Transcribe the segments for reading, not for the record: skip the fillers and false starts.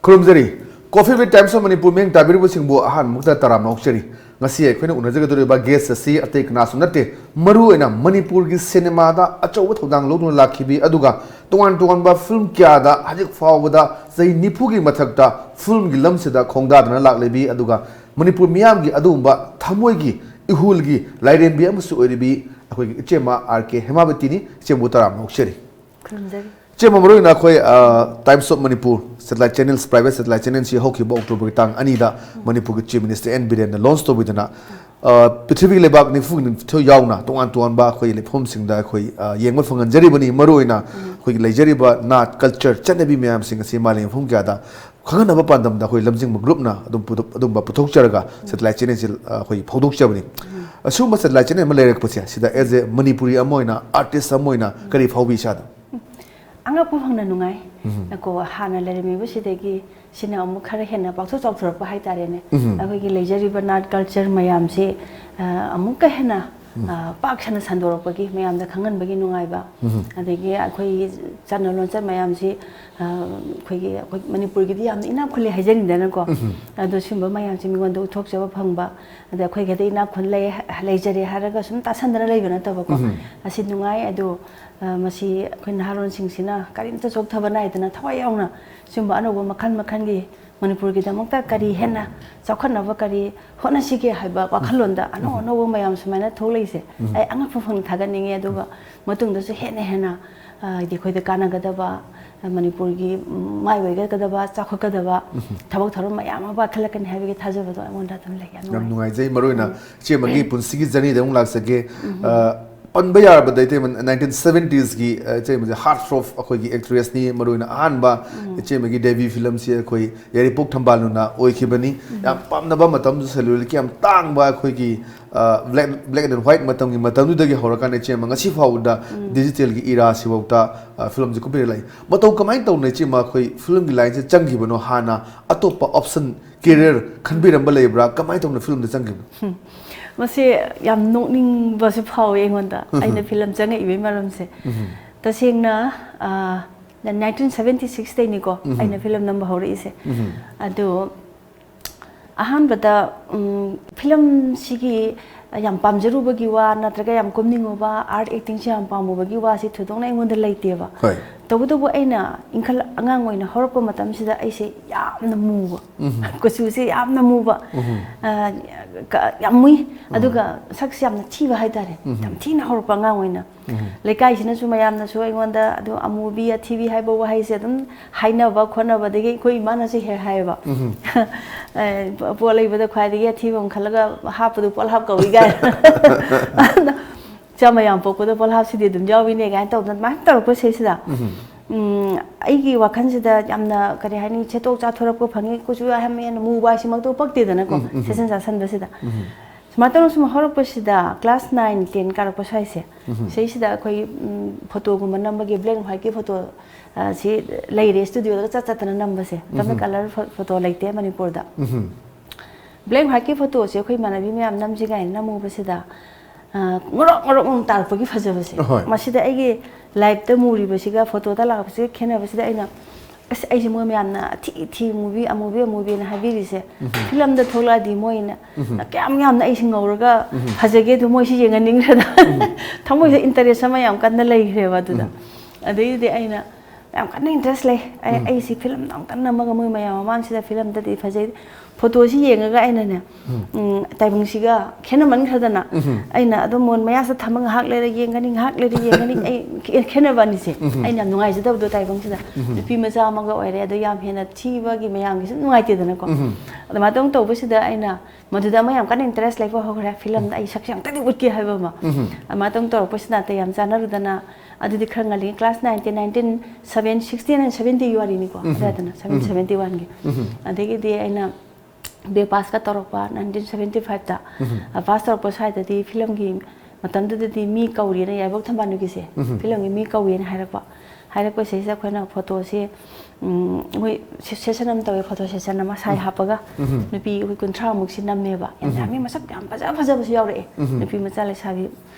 Kurumzari, Coffee with Times of Manipur Ming Tabiru Singbo Ahan Mukta Taram Nokshari. Ngasi Queen Unazaga ba guest si atek nasunate, Maru and a Manipur cinema da Acho Hodang Lunu Lakibi Aduga, Tuan ba film Kiada, Hajik Fawada, Zay Nipugi Matakta, film Gilamsida, Kongda and Laklebi Aduga, Manipur Miamgi Adumba, Tamuigi, Ihulgi, Laiden Biamusu Edibi, Chema Arke, Hemabatini, Chemutaram Nokshari. Chema Maru na koi Times of Manipur satellite channels private satellite channels si hoki ba October tang anida Manipur Chief Minister N Biren na launch to bidana Prithvi lebak ni fu tho yauna tuan ba koi lephom singda koi yengma fangan jari bani maru ina koi leijari ba nat culture chanabi myam sing si maleng phum kya da khangana ba pandam da koi lamjing group na adum ba puthok charga satellite channels koi phodok chabani asuma satellite channel ma lerek pusia sida as a Manipuri amoina artist amoina kari phaubi shada Anga pufangna nungai nako hana lerimi busidegi sina amu khara henna pakso chokthor pa haitare ne akogi leijari banat culture mayam se amu ka henna pak sana sandor pagi mayam da khangan bagi nungai ba adegi akoi channel launcher mayam se khogi Manipur gi yam ina khule haijarin da nako ado simba mayam se mingon do thok jaba phangba ada khoi ga ina khun leijari haraga sum ta sandana leibana ta ba ko asi nungai ado masi koi naharon singsina karimta chok thabana idana thawai yauna simba anobo makhan gi Manipur gi damakta kari henna chokhanna ba kari hona sike haiba wakhalonda anobo mayam sumaina tholeise ai anga phofang thaganinge aduga matung da su henna di khoi da kana gada ba Manipur gi mai wei gada ba chakhok gada ba thabak tharom mayam ba khalakani haibe gi thajaba do amonda tam le yam nungai jai maroina che magi punsigi jani da ung lak sake Panbayar but they 1970s ki che heartthrob akoi gi actress ni maruina anba che magi debut film si akoi yari pok thambalu na oi khibani yam pamna ba matam selul ki am tang ba akoi gi black and white matam gi matam du dagi horakan che manga si fauda digital gi era si wauta film ji ko be lai matau kamai taw ne che ma akoi film gi line che changi bano hana atopa option career khanbiram ba lebra kamai taw na film de changi Masih yam nongning basi pau engonda aina film janga ibe maram se tasengna 1976 te ni ko aina film number hore ise ado ahan bada film sigi yam pamjaru bagi wa natraga yam komningo ba art acting si yam pamu bagi wa si thudong na engonda laite ba tobu aina inkhal angang oina horpo matam sida aise yamna muba kosu se yamna muba yamui aduga saksi yamna thiba haidare tam thina horpa angang oina lekai sina su mayamna su engonda adu amubi tv haiba wa haise dum haina ba khona ba dege koi mana se he haiba polai bada khwai dege thibam khalaga hapadu pol hap kawi ga Jamayam poko da polhap si dum jawi ne ga taw ma tar ko se sida aigi wakhan sida yamna kare hani chetok cha thorap ko phangi ku chu hamen mu ba si mak to pakte da na ko session san ba sida smartphone sum horop sida class 9 10 kar ko sai se sei sida koi photo gu manam ge black and white ke photo si leire studio da cha cha tan nam ba se tam color photo laite Manipur da black and white ke photo se koi manabi me am nam ji ga namu ba sida ngorok tar pagi phajabase masida aigi live ta muri basiga photo ta la basi khena basida aina as ai mo me amna thi movie na habiri se film da thola di moina kyam na ai singauraga phajage du moi si yenganing rada thamoi interest sama yam kan lai reba du da adei de aina yam kan interest le ai si film nam kan na maga moi mayam man sida film da di phajai photo si yengaga aina ne taibung siga khena man khadana aina ado mon maya sa thamang hak le yengani ai khena bani se aina nungai jada do taibung sida pi maja maga oire ado yam hena thiba gi mayam gi nungai te dana ko ado ma tong to busida aina maduda mayam kan interest like ho gra film ai saksang tadi utki haiba ma tong to pusna te yam chana rudana adudi khangali class 1916 and 70 yuari ni ko adana 771 gi adegi de aina be pass ka torokpa 1975 ta pass torokpa sai ta di film gi matam da di mi kauri na yabok thambanu gi se film gi mi kauri na harakpa ꯍꯥꯏꯔꯛꯄ ꯁꯤꯁꯤꯗ ꯑꯩꯈꯣꯏꯅ ꯐꯣꯇꯣꯁꯤ ꯃꯣꯏ session ꯑꯃ ꯇꯧꯋꯦ photo session ꯑꯃ ꯁꯥꯏ ꯍꯥꯞꯄꯒ ꯅꯨꯄꯤ ꯑꯩꯈꯣꯏ 30ꯃꯨꯛꯁꯤ ꯅꯝꯃꯦꯕ ꯌꯥꯝꯃꯤ ꯃꯁꯛ ꯌꯥꯝ ꯐꯖꯕꯁꯨ ꯌꯥꯎꯔꯛꯑꯦ ꯅꯨꯄꯤ ꯃꯆꯥ ꯂꯩꯁꯥꯕꯤ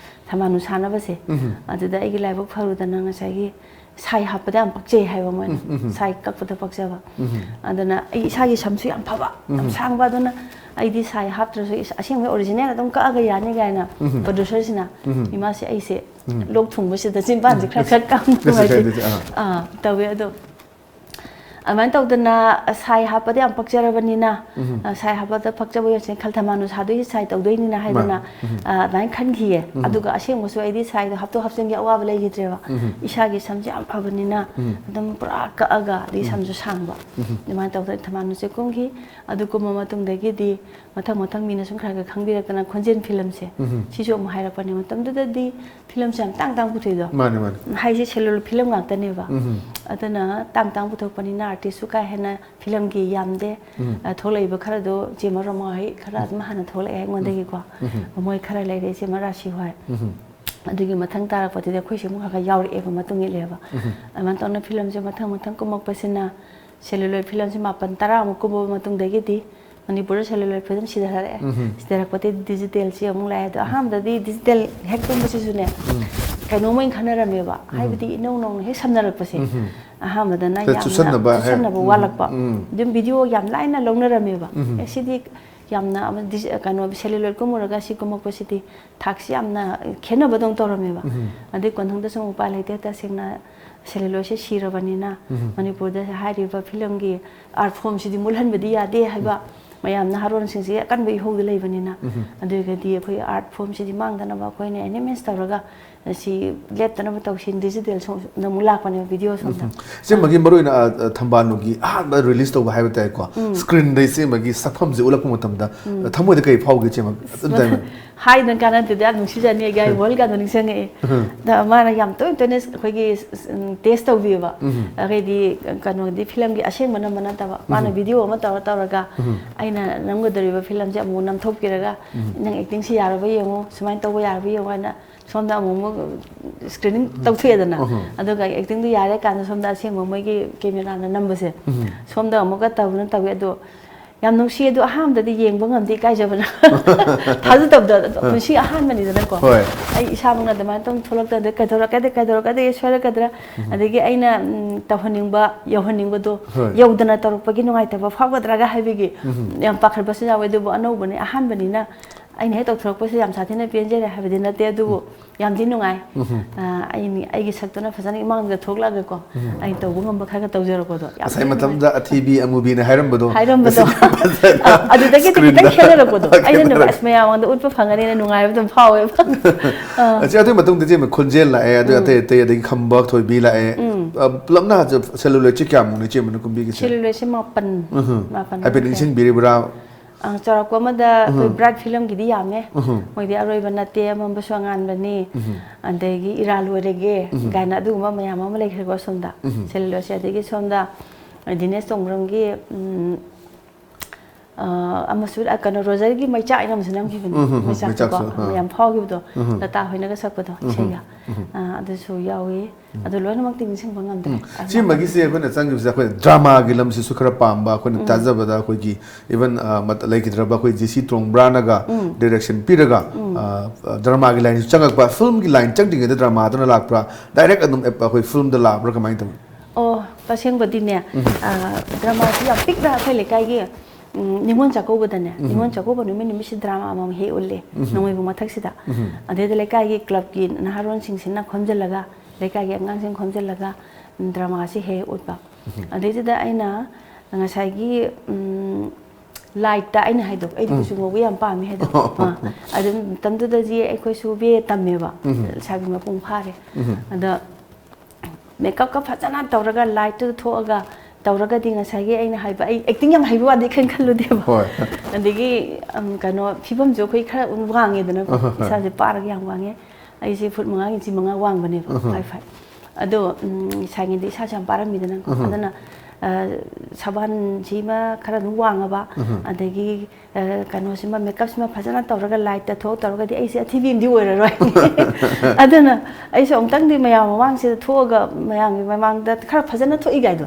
ꯊꯝꯕꯥꯜꯅꯨ ꯁꯥꯟꯅꯕꯁꯦ ꯑꯗꯨꯗ ꯑꯩꯒꯤ ꯂꯥꯏꯕꯛ ꯐꯔꯨꯗꯅ ꯉꯁꯥꯏꯒꯤ ꯁꯥꯏ ꯍꯥꯞꯄꯗ ꯌꯥꯝ ꯄꯛꯆꯩ ꯍꯥꯏꯕ ꯃꯣꯏꯅ ꯁꯥꯏ ꯀꯛꯄꯗ ꯄꯛꯆꯕ ꯑꯗꯨꯅ ꯑꯩ ꯏꯁꯥꯒꯤ ꯁꯝꯁꯨ ꯌꯥꯝ ꯐꯕ ꯌꯥꯝ ꯁꯥꯡꯕ ꯑꯗꯨꯅ ꯑꯩꯗꯤ ꯁꯥꯏ ꯍꯥꯞꯇ꯭ꯔꯁꯨ ꯑꯁꯦꯡꯕ ꯑꯣꯔꯤꯖꯤꯅꯦꯜ ꯑꯗꯨꯝ ꯀꯛꯑꯒ ꯌꯥꯅꯤ ꯀꯥꯏꯅ ꯄ꯭ꯔꯣꯗ꯭ꯌꯨꯁꯔꯁꯤꯅ ꯏꯃꯥꯁꯦ ꯑꯩꯁꯦ ꯂꯣꯛ ꯊꯨꯡꯕꯁꯤꯗ ꯆꯤꯟꯕꯥꯟꯁꯦ ꯈꯔ ꯀꯥꯡꯕ ꯍꯥꯏꯗꯤ ꯇꯧꯋꯦ ꯑꯗꯣ ꯑꯗꯨꯃꯥꯏꯅ ꯇꯧꯗꯅ ꯁꯥꯏ ꯍꯥꯞꯄꯗ ꯌꯥꯝ ꯄꯛꯆꯔꯕꯅꯤꯅ ꯁꯥꯏ ꯍꯥꯞꯄꯗ ꯄꯛꯆꯕ ꯌꯣꯠꯁꯦ ꯈꯜ ꯊꯝꯕꯥꯜꯅꯨ ꯁꯥꯗꯣꯏꯁꯤ ꯁꯥꯏ ꯇꯧꯗꯣꯏꯅꯤꯅ ꯍꯥꯏꯗꯅ ꯑꯗꯨꯃꯥꯏꯅ ꯈꯟꯈꯤꯌꯦ ꯑꯗꯨꯒ ꯑꯁꯦꯡꯕꯁꯨ ꯑꯩꯗꯤ ꯁꯥꯏꯗꯣ ꯍꯥꯞꯇꯣꯛ ꯍꯥꯞꯆꯤꯟꯒꯤ ꯑꯋꯥꯕ ꯂꯩꯈꯤꯗ꯭ꯔꯦꯕ ꯏꯁꯥꯒꯤ ꯁꯝꯁꯦ ꯌꯥꯝ ꯐꯕꯅꯤꯅ ꯑꯗꯨꯝ ꯄꯨꯔꯥ ꯀꯛꯑꯒ ꯑꯗꯒꯤ ꯁꯝꯁꯨ ꯁꯥꯡꯕ ꯑꯗꯨꯃꯥꯏꯅ ꯇꯧꯗꯅ ꯊꯝꯕꯥꯜꯅꯨꯁꯦ ꯀꯨꯝꯈꯤ ꯑꯗꯨ ꯀꯨꯝꯕ ꯃꯇꯨꯡꯗꯒꯤꯗꯤ ꯃꯊꯪ ꯃꯤꯅ ꯁꯨꯝ ꯈꯔ ꯈꯪꯕꯤꯔꯛꯇꯅ ꯈꯣꯟꯖꯦꯜ ꯐꯤꯂꯝꯁꯦ ꯁꯤꯁꯨ ꯑꯃꯨꯛ ꯍꯥꯏꯔꯛꯄꯅꯦ ꯃꯇꯝꯗꯨꯗꯗꯤ ꯐꯤꯂꯝꯁꯦ ꯌꯥꯝ ꯇꯥꯡ ꯄꯨꯊꯣꯛꯏꯗꯣ ꯍꯥꯏꯁꯦ ꯁꯦꯂꯨꯂꯣꯏꯗ ꯐꯤꯂꯝ ꯉꯥꯛꯇꯅꯦꯕ ꯑꯗꯨꯅ ꯇꯥꯡ ꯄꯨꯊꯣꯛꯄꯅꯤꯅ ꯑꯥꯔꯇꯤꯁꯁꯨ ꯀꯥ ꯍꯦꯟꯅ ꯐꯤꯂꯝꯒꯤ ꯌꯥꯝꯗꯦ ꯊꯣꯛꯂꯛꯏꯕ ꯈꯔꯗꯣ ꯆꯦ ꯃꯔꯣꯝ ꯍꯣꯏ ꯈꯔ ꯑꯗꯨꯝ ꯍꯥꯟꯅ ꯊꯣꯛꯂꯛꯑꯦ ꯑꯩꯉꯣꯟꯗꯒꯤꯀꯣ ꯃꯣꯏ ꯈꯔ ꯂꯩꯔꯦ ꯆꯦ ꯃꯔꯥꯁꯤ ꯍꯣꯏ ꯑꯗꯨꯒꯤ ꯃꯊꯪ ꯇꯥꯔꯛꯄꯗꯗꯤ ꯑꯩꯈꯣꯏꯁꯦ ꯑꯃꯨꯛ ꯈꯔ ꯌꯥꯎꯔꯛꯑꯦꯕ ꯃꯇꯨꯡ ꯏꯜꯂꯦꯕ ꯑꯗꯨꯃꯥꯏꯅ ꯇꯧꯅ ꯐꯤꯂꯝꯁꯦ ꯃꯊꯪ ꯀꯨꯝꯃꯛꯄꯁꯤꯅ ꯁꯦꯂꯨꯂꯣꯏꯗ ꯐꯤꯂꯝꯁꯦ 9-10ꯃꯨꯛ ꯀꯨꯝꯃꯕ ꯃꯇꯨꯡꯗꯒꯤꯗꯤ ꯃꯅꯤꯄꯨꯔꯗ ꯁꯦꯂꯨꯂꯣꯏꯗ ꯐꯤꯂꯝ ꯁꯤꯊꯔꯛꯑꯦ ꯁꯤꯊꯔꯛꯄꯗꯒꯤ ꯗꯤꯖꯤꯇꯦꯜꯁꯤ ꯑꯃꯨꯛ ꯂꯥꯛꯑꯦ ꯑꯗꯣ ꯑꯍꯥꯟꯕꯗꯗꯤ ꯗꯤꯖꯤꯇꯦꯜ ꯍꯦꯛ ꯀꯨꯝꯕꯁꯤꯁꯨꯅꯦ ꯀꯩꯅꯣꯝꯃ ꯑꯣꯏꯅ ꯈꯟꯅꯔꯝꯃꯦꯕ ꯍꯥꯏꯕꯗꯤ ꯏꯅꯧ ꯅꯧꯅ ꯍꯦꯛ ꯁꯝꯅꯔꯛꯄꯁꯦ ꯑꯍꯥꯟꯕꯗꯅ ꯌꯥꯝꯅ ꯆꯨꯁꯟꯅꯕ ꯋꯥꯠꯂꯛꯄ ꯑꯗꯨꯝ ꯚꯤꯗꯤꯑꯣ ꯌꯥꯝ ꯂꯥꯏꯅ ꯂꯧꯅꯔꯝꯃꯦꯕ ꯁꯤꯗꯤ ꯌꯥꯝꯅ ꯀꯩꯅꯣ ꯁꯦꯂꯨꯂꯣꯏꯗ ꯀꯨꯝꯃꯨꯔꯒ ꯁꯤ ꯀꯨꯝꯃꯛꯄꯁꯤꯗꯤ ꯊꯥꯛꯁꯤ ꯌꯥꯝꯅ ꯈꯦꯠꯅꯕꯗꯧꯅ ꯇꯧꯔꯝꯃꯦꯕ ꯑꯗꯩ ꯀꯣꯟꯊꯪꯗꯁꯨ ꯎꯄꯥꯏ ꯂꯩꯇꯦ ꯇꯁꯦꯡꯅ ꯁꯦꯂꯨꯂꯣꯏꯗꯁꯦ ꯁꯤꯔꯕꯅꯤꯅ ꯃꯅꯤꯄꯨꯔꯗ ꯍꯥꯏꯔꯤꯕ ꯐꯤꯂꯝꯒꯤ ꯑꯥꯔꯠ ꯐꯣꯔꯝꯁꯤꯗꯤ ꯃꯨꯠꯍꯟꯕꯗꯤ ꯌꯥꯗꯦ ꯍꯥꯏꯕ ꯃꯌꯥꯝ ꯅꯍꯥꯔꯣꯟꯁꯤꯡꯁꯦ ꯑꯀꯟꯕ ꯏꯍꯧꯗ ꯂꯩꯕꯅꯤꯅ ꯑꯗꯨꯒꯗꯤ ꯑꯩꯈꯣꯏ ꯑꯥꯔꯠ ꯐꯣꯔꯝꯁꯤꯗꯤ ꯃꯥꯡꯗꯅꯕ ꯑꯩꯈꯣꯏꯅ ꯑꯦꯅꯤꯃꯦꯁ ꯇꯧꯔꯒ ꯁꯤ ꯂꯦꯞꯇꯅꯕ ꯇꯧꯁꯤ ꯗꯤꯖꯤꯇꯦꯜ ꯁꯣꯝꯗ ꯑꯃꯨꯛ ꯂꯥꯛꯄꯅꯦꯕ ꯚꯤꯗꯤꯑꯣ ꯁꯣꯝꯗ ꯁꯤꯃꯒꯤ ꯃꯔꯨꯑꯣꯏꯅ ꯊꯝꯕꯥꯜꯅꯨꯒꯤ ꯑꯍꯥꯟꯕ ꯔꯤꯂꯤꯁ ꯇꯧꯕ ꯍꯥꯏꯕ ꯇꯥꯏꯀꯣ ꯁ꯭ꯀ꯭ꯔꯤꯟꯗ ꯁꯤꯃꯒꯤ ꯁꯛꯐꯝꯁꯦ ꯎꯠꯂꯛꯄ ꯃꯇꯝꯗ ꯊꯃꯣꯏꯗ ꯀꯔꯤ ꯐꯥꯎꯒꯦ ꯆꯦꯃ ꯍꯥꯏꯗꯅ ꯀꯥꯟꯅꯗꯦꯗ ꯌꯥꯝ ꯅꯨꯡꯁꯤꯖꯅꯤ ꯑꯩꯒꯤ ꯋꯥꯔꯜꯀꯥꯟꯗꯣ ꯅꯤꯡꯁꯤꯡꯉꯛꯑꯦ ꯃꯥꯅ ꯌꯥꯝ ꯇꯣꯏꯅ ꯑꯩꯈꯣꯏꯒꯤ ꯇꯦꯁ ꯇꯧꯕꯤꯑꯕ ꯑꯩꯈꯣꯏꯗꯤ ꯀꯩꯅꯣꯗꯤ ꯐꯤꯂꯝꯒꯤ ꯑꯁꯦꯡꯕ ꯅꯝꯕ ꯅꯠꯇꯕ ꯃꯥꯅ ꯚꯤꯗꯤꯑꯣ ꯑꯃ ꯇꯧꯔꯒ ꯑꯩꯅ ꯅꯝꯒꯗꯧꯔꯤꯕ ꯐꯤꯂꯝꯁꯦ ꯑꯃꯨꯛ ꯅꯝꯊꯣꯛꯄꯤꯔꯒ ꯅꯪ ꯑꯦꯛꯇꯤꯡꯁꯤ ꯌꯥꯔꯕ ꯌꯦꯡꯉꯨ ꯁꯨꯃꯥꯏꯅ ꯇꯧꯕ ꯌꯥꯔꯕ ꯌꯦꯡꯉꯨ ꯍꯥꯏꯅ ꯁꯣꯝꯗ ꯑꯃꯨꯛ ꯁ꯭ꯀ꯭ꯔꯤꯅꯤꯡ ꯇꯧꯊꯣꯛꯑꯦꯗꯅ ꯑꯗꯨꯒ ꯑꯦꯛꯇꯤꯡꯗꯨ ꯌꯥꯔꯦ ꯀꯥꯟꯗ ꯁꯣꯝꯗ ꯑꯁꯦꯡꯕ ꯃꯣꯏꯒꯤ ꯀꯦꯃꯦꯔꯥꯅ ꯅꯝꯕꯁꯦ ꯁꯣꯝꯗ ꯑꯃꯨꯛꯀ ꯇꯧꯋꯤ ꯑꯗꯣ ꯌꯥꯝ ꯅꯨꯡꯁꯤ ꯑꯗꯣ ꯑꯍꯥꯟꯕꯗꯗꯤ ꯌꯦꯡꯕ ꯉꯝꯗꯦ ꯏꯀꯥꯏꯖꯕꯅ ꯊꯥꯖꯗꯕꯗ ꯄꯨꯟꯁꯤ ꯑꯍꯥꯟꯕꯅꯤꯗꯅꯀꯣ ꯑꯩ ꯏꯁꯥꯃꯛꯅ ꯑꯗꯨꯃꯥꯏꯅ ꯇꯧ ꯊꯣꯛꯂꯛꯇꯗ ꯀꯩꯗꯧꯔꯛꯀꯗꯒꯦ ꯁꯣꯏꯔꯛꯀꯗ꯭ꯔꯥ ꯑꯗꯒꯤ ꯑꯩꯅ ꯇꯧꯍꯟꯅꯤꯡꯕ ꯌꯧꯍꯟꯅꯤꯡꯕꯗꯣ ꯌꯧꯗꯅ ꯇꯧꯔꯛꯄꯒꯤ ꯅꯨꯡꯉꯥꯏꯇꯕ ꯐꯥꯎꯒꯗ꯭ꯔꯥꯒ ꯍꯥꯏꯕꯒꯤ ꯌꯥꯝ ꯄꯥꯈꯠꯄꯁꯨ ꯌꯥꯎꯋꯦ ꯑꯗꯨꯕꯨ ꯑꯅꯧꯕꯅꯤ ꯑꯍꯥꯟꯕꯅꯤꯅ ꯑꯩꯅ ꯍꯦꯛ ꯇꯧꯊꯣꯔꯛꯄꯁꯦ ꯌꯥꯝ ꯁꯥꯊꯤꯅ ꯄꯦꯟꯖꯔꯦ ꯍꯥꯏꯕꯗꯤ ꯅꯠꯇꯦ ꯑꯗꯨꯕꯨ ꯌꯥꯝꯗꯤ ꯅꯨꯡꯉꯥꯏ ꯑꯩꯒꯤ ꯁꯛꯇꯨꯅ ꯐꯖꯅ ꯏꯃꯥꯡꯗ ꯊꯣꯛꯂꯛꯑꯒꯀꯣ ꯑꯩ ꯇꯧꯕ ꯉꯝꯕ ꯈꯔ ꯇꯧꯖꯔꯛꯄꯗꯣ ꯉꯁꯥꯏ ꯃꯇꯝꯗ ꯑꯊꯤꯕꯤ ꯑꯃꯨꯕꯤꯅ ꯍꯥꯏꯔꯝꯕꯗꯣ ꯑꯗꯨꯗꯒꯤꯗꯤ ꯈꯤꯇꯪ ꯈꯦꯠꯅꯔꯛꯄꯗꯣ ꯑꯩꯅ ꯑꯁ ꯃꯌꯥꯝꯉꯣꯟꯗ ꯎꯠꯄ ꯐꯪꯒꯅꯤꯅ ꯅꯨꯡꯉꯥꯏꯕ ꯑꯗꯨꯝ ꯐꯥꯎꯋꯦꯕ ꯑꯗꯨꯒꯤ ꯃꯇꯨꯡꯗ ꯆꯦ ꯈꯣꯟꯖꯦꯜ ꯂꯥꯛꯑꯦ ꯑꯗꯨ ꯑꯇꯩ ꯑꯗꯒꯤ ꯈꯝꯕ ꯊꯣꯏꯕꯤ ꯂꯥꯛꯑꯦ ꯄꯨꯂꯞꯅ ꯁꯦꯂꯨꯂꯣꯏꯗꯁꯤ ꯀꯌꯥꯃꯨꯛꯅꯤ ꯆꯦꯃꯅ ꯀꯨꯝꯕꯤꯒꯤꯁꯦ ꯁꯦꯂꯨꯂꯣꯏꯗꯁꯦ 9 ꯍꯥꯏꯐꯦꯠ ꯅꯤꯡꯁꯤꯡꯕꯤꯔꯤꯕ꯭ꯔꯥ ꯆꯥꯎꯔꯥꯛꯄ ꯑꯃꯗ ꯑꯩꯈꯣꯏ ꯕ꯭ꯔꯥꯏꯠ ꯐꯤꯂꯝꯒꯤꯗꯤ ꯌꯥꯝꯃꯦ ꯃꯣꯏꯗꯤ ꯑꯔꯣꯏꯕ ꯅꯠꯇꯦ ꯑꯃꯝꯕꯁꯨ ꯑꯉꯥꯟꯕꯅꯤ ꯑꯗꯒꯤ ꯏꯔꯥꯜ ꯂꯣꯏꯔꯒꯦ ꯀꯥꯏꯅ ꯑꯗꯨꯒꯨꯝꯕ ꯃꯌꯥꯝ ꯑꯃ ꯂꯩꯈ꯭ꯔꯦꯀꯣ ꯁꯣꯝꯗ ꯁꯦꯂꯨꯂꯣꯏꯗꯁꯦ ꯑꯗꯒꯤ ꯁꯣꯝꯗ ꯗꯤꯅꯦꯁ ꯇꯣꯡꯕ꯭ꯔꯝꯒꯤ ꯑꯃꯁꯨ ꯀꯩꯅꯣ ꯔꯣꯖꯔꯒꯤ ꯃꯩꯆꯥꯛ ꯑꯩꯅ ꯑꯃꯁꯨ ꯅꯝꯈꯤꯕꯅꯤ ꯃꯩꯆꯥꯛꯇꯣꯀꯣ ꯌꯥꯝ ꯐꯥꯎꯈꯤꯕꯗꯣ ꯂꯇꯥ ꯍꯣꯏꯅꯒ ꯁꯛꯄꯗꯣ ꯏꯁꯩꯒ ꯑꯗꯨꯁꯨ ꯌꯥꯎꯏ ꯑꯗꯨ ꯂꯣꯏꯅꯃꯛꯇꯤ ꯅꯤꯡꯁꯤꯡꯕ ꯉꯝꯗ꯭ꯔꯦ ꯁꯤꯃꯒꯤꯁꯦ ꯑꯩꯈꯣꯏꯅ ꯆꯪꯈꯤꯕꯁꯦ ꯑꯩꯈꯣꯏ ꯗ꯭ꯔꯃꯥꯒꯤ ꯂꯝꯁꯤꯁꯨ ꯈꯔ ꯄꯥꯝꯕ ꯑꯩꯈꯣꯏꯅ ꯇꯥꯖꯕꯗ ꯑꯩꯈꯣꯏꯒꯤ ꯏꯚꯟ ꯂꯩꯈꯤꯗ꯭ꯔꯕ ꯑꯩꯈꯣꯏ ꯖꯤ ꯁꯤ ꯇꯣꯡꯕ꯭ꯔꯥꯅꯒ ꯗꯤꯔꯦꯛꯁꯟ ꯄꯤꯔꯒ ꯗ꯭ꯔꯃꯥꯒꯤ ꯂꯥꯏꯟꯁꯨ ꯆꯪꯉꯛꯄ ꯐꯤꯜꯝꯒꯤ ꯂꯥꯏꯟ ꯆꯪꯗ꯭ꯔꯤꯉꯩꯗ ꯗ꯭ꯔꯃꯥꯗꯨꯅ ꯂꯥꯛꯄ꯭ꯔꯥ ꯗꯥꯏꯔꯦꯛ ꯑꯗꯨꯝ ꯑꯩꯈꯣꯏ ꯐꯤꯜꯝꯗ ꯂꯥꯛꯄ꯭ꯔꯥ ꯀꯃꯥꯏꯅ ꯇꯧꯏ ꯑꯣ ꯇꯁꯦꯡꯕꯗꯤꯅꯦ ꯗ꯭ꯔꯃꯥꯁꯤ ꯌꯥꯝ ꯄꯤꯛꯅ ꯑꯩꯈꯣꯏ ꯂꯩꯀꯥꯏꯒꯤ ꯅꯤꯉꯣꯜ ꯆꯥꯛꯀꯧꯕꯗꯅꯦ ꯅꯤꯉꯣꯜ ꯆꯥꯛꯀꯧꯕ ꯅꯨꯃꯤꯠꯁꯤ ꯗ꯭ꯔꯃꯥ ꯑꯃꯃꯝ ꯍꯦꯛ ꯎꯠꯂꯦ ꯅꯣꯡꯃꯩꯕꯨ ꯃꯊꯛꯁꯤꯗ ꯑꯗꯩꯗ ꯂꯩꯀꯥꯏꯒꯤ ꯀ꯭ꯂꯕꯀꯤ ꯅꯍꯥꯔꯣꯟꯁꯤꯡꯁꯤꯅ ꯈꯣꯝꯖꯤꯜꯂꯒ ꯂꯩꯀꯥꯏꯒꯤ ꯑꯉꯥꯡꯁꯤꯡ ꯈꯣꯝꯖꯤꯜꯂꯒ ꯗ꯭ꯔꯃꯥꯁꯤ ꯍꯦꯛ ꯎꯠꯄ ꯑꯗꯩꯗꯨꯗ ꯑꯩꯅ ꯉꯁꯥꯏꯒꯤ ꯂꯥꯏꯠꯇ ꯑꯩꯅ ꯍꯥꯏꯗꯣ ꯑꯩꯗꯤ ꯀꯨꯆꯨ ꯉꯧꯕ ꯌꯥꯝ ꯄꯥꯝꯃꯦ ꯍꯥꯏꯗꯣ ꯑꯗꯨꯝ ꯃꯇꯝꯗꯨꯗꯗꯤ ꯑꯩꯈꯣꯏꯁꯨ ꯕꯤ ꯑꯦ ꯇꯝꯃꯦꯕ ꯂꯩꯁꯥꯕꯤ ꯃꯄꯨꯡ ꯐꯥꯔꯦ ꯑꯗ ꯃꯦꯀꯞꯀ ꯐꯖꯅ ꯇꯧꯔꯒ ꯂꯥꯏꯠꯇꯨꯗ ꯊꯣꯛꯑꯒ ꯇꯧꯔꯒꯗꯤ ꯉꯁꯥꯏꯒꯤ ꯑꯩꯅ ꯍꯥꯏꯕ ꯑꯩ ꯑꯦꯛꯇꯤꯡ ꯌꯥꯝ ꯍꯩꯕ ꯋꯥꯗꯤ ꯈꯜꯂꯨꯗꯦꯕ ꯑꯗꯒꯤ ꯀꯩꯅꯣ ꯐꯤꯕꯝꯁꯨ ꯑꯩꯈꯣꯏ ꯈꯔ ꯋꯥꯡꯉꯦꯗꯅꯀꯣ ꯏꯁꯥꯁꯦ ꯄꯥꯔꯒ ꯌꯥꯝ ꯋꯥꯡꯉꯦ ꯑꯩꯁꯦ ꯐꯨꯠ 5 ꯏꯟꯆꯤ 5 ꯋꯥꯡꯕꯅꯦꯕ 5'5" ꯑꯗꯣ ꯁꯥꯏꯉꯤꯗꯤ ꯏꯁꯥꯁꯦ ꯌꯥꯝ ꯄꯥꯔꯝꯃꯤꯗꯅꯀꯣ ꯑꯗꯨꯅ ꯁꯕꯥꯟꯁꯤꯃ ꯈꯔ ꯑꯗꯨꯝ ꯋꯥꯡꯉꯕ ꯑꯗꯒꯤ ꯀꯩꯅꯣꯁꯤꯃ ꯃꯦꯀꯞꯁꯤꯃ ꯐꯖꯅ ꯇꯧꯔꯒ ꯂꯥꯏꯠꯇ ꯊꯣꯛ ꯇꯧꯔꯒꯗꯤ ꯑꯩꯁꯦ ꯑꯊꯤꯕꯤ ꯑꯃꯗꯤ ꯑꯣꯏꯔꯔꯣꯏ ꯑꯗꯨꯅ ꯑꯩꯁꯨ ꯑꯃꯨꯛꯇꯪꯗꯤ ꯃꯌꯥꯝ ꯃꯃꯥꯡꯁꯤꯗ ꯊꯣꯛꯑꯒ ꯃꯌꯥꯝꯒꯤ ꯃꯃꯥꯡꯗ ꯈꯔ ꯐꯖꯅ ꯊꯣꯛꯏꯒꯥꯏꯗꯣ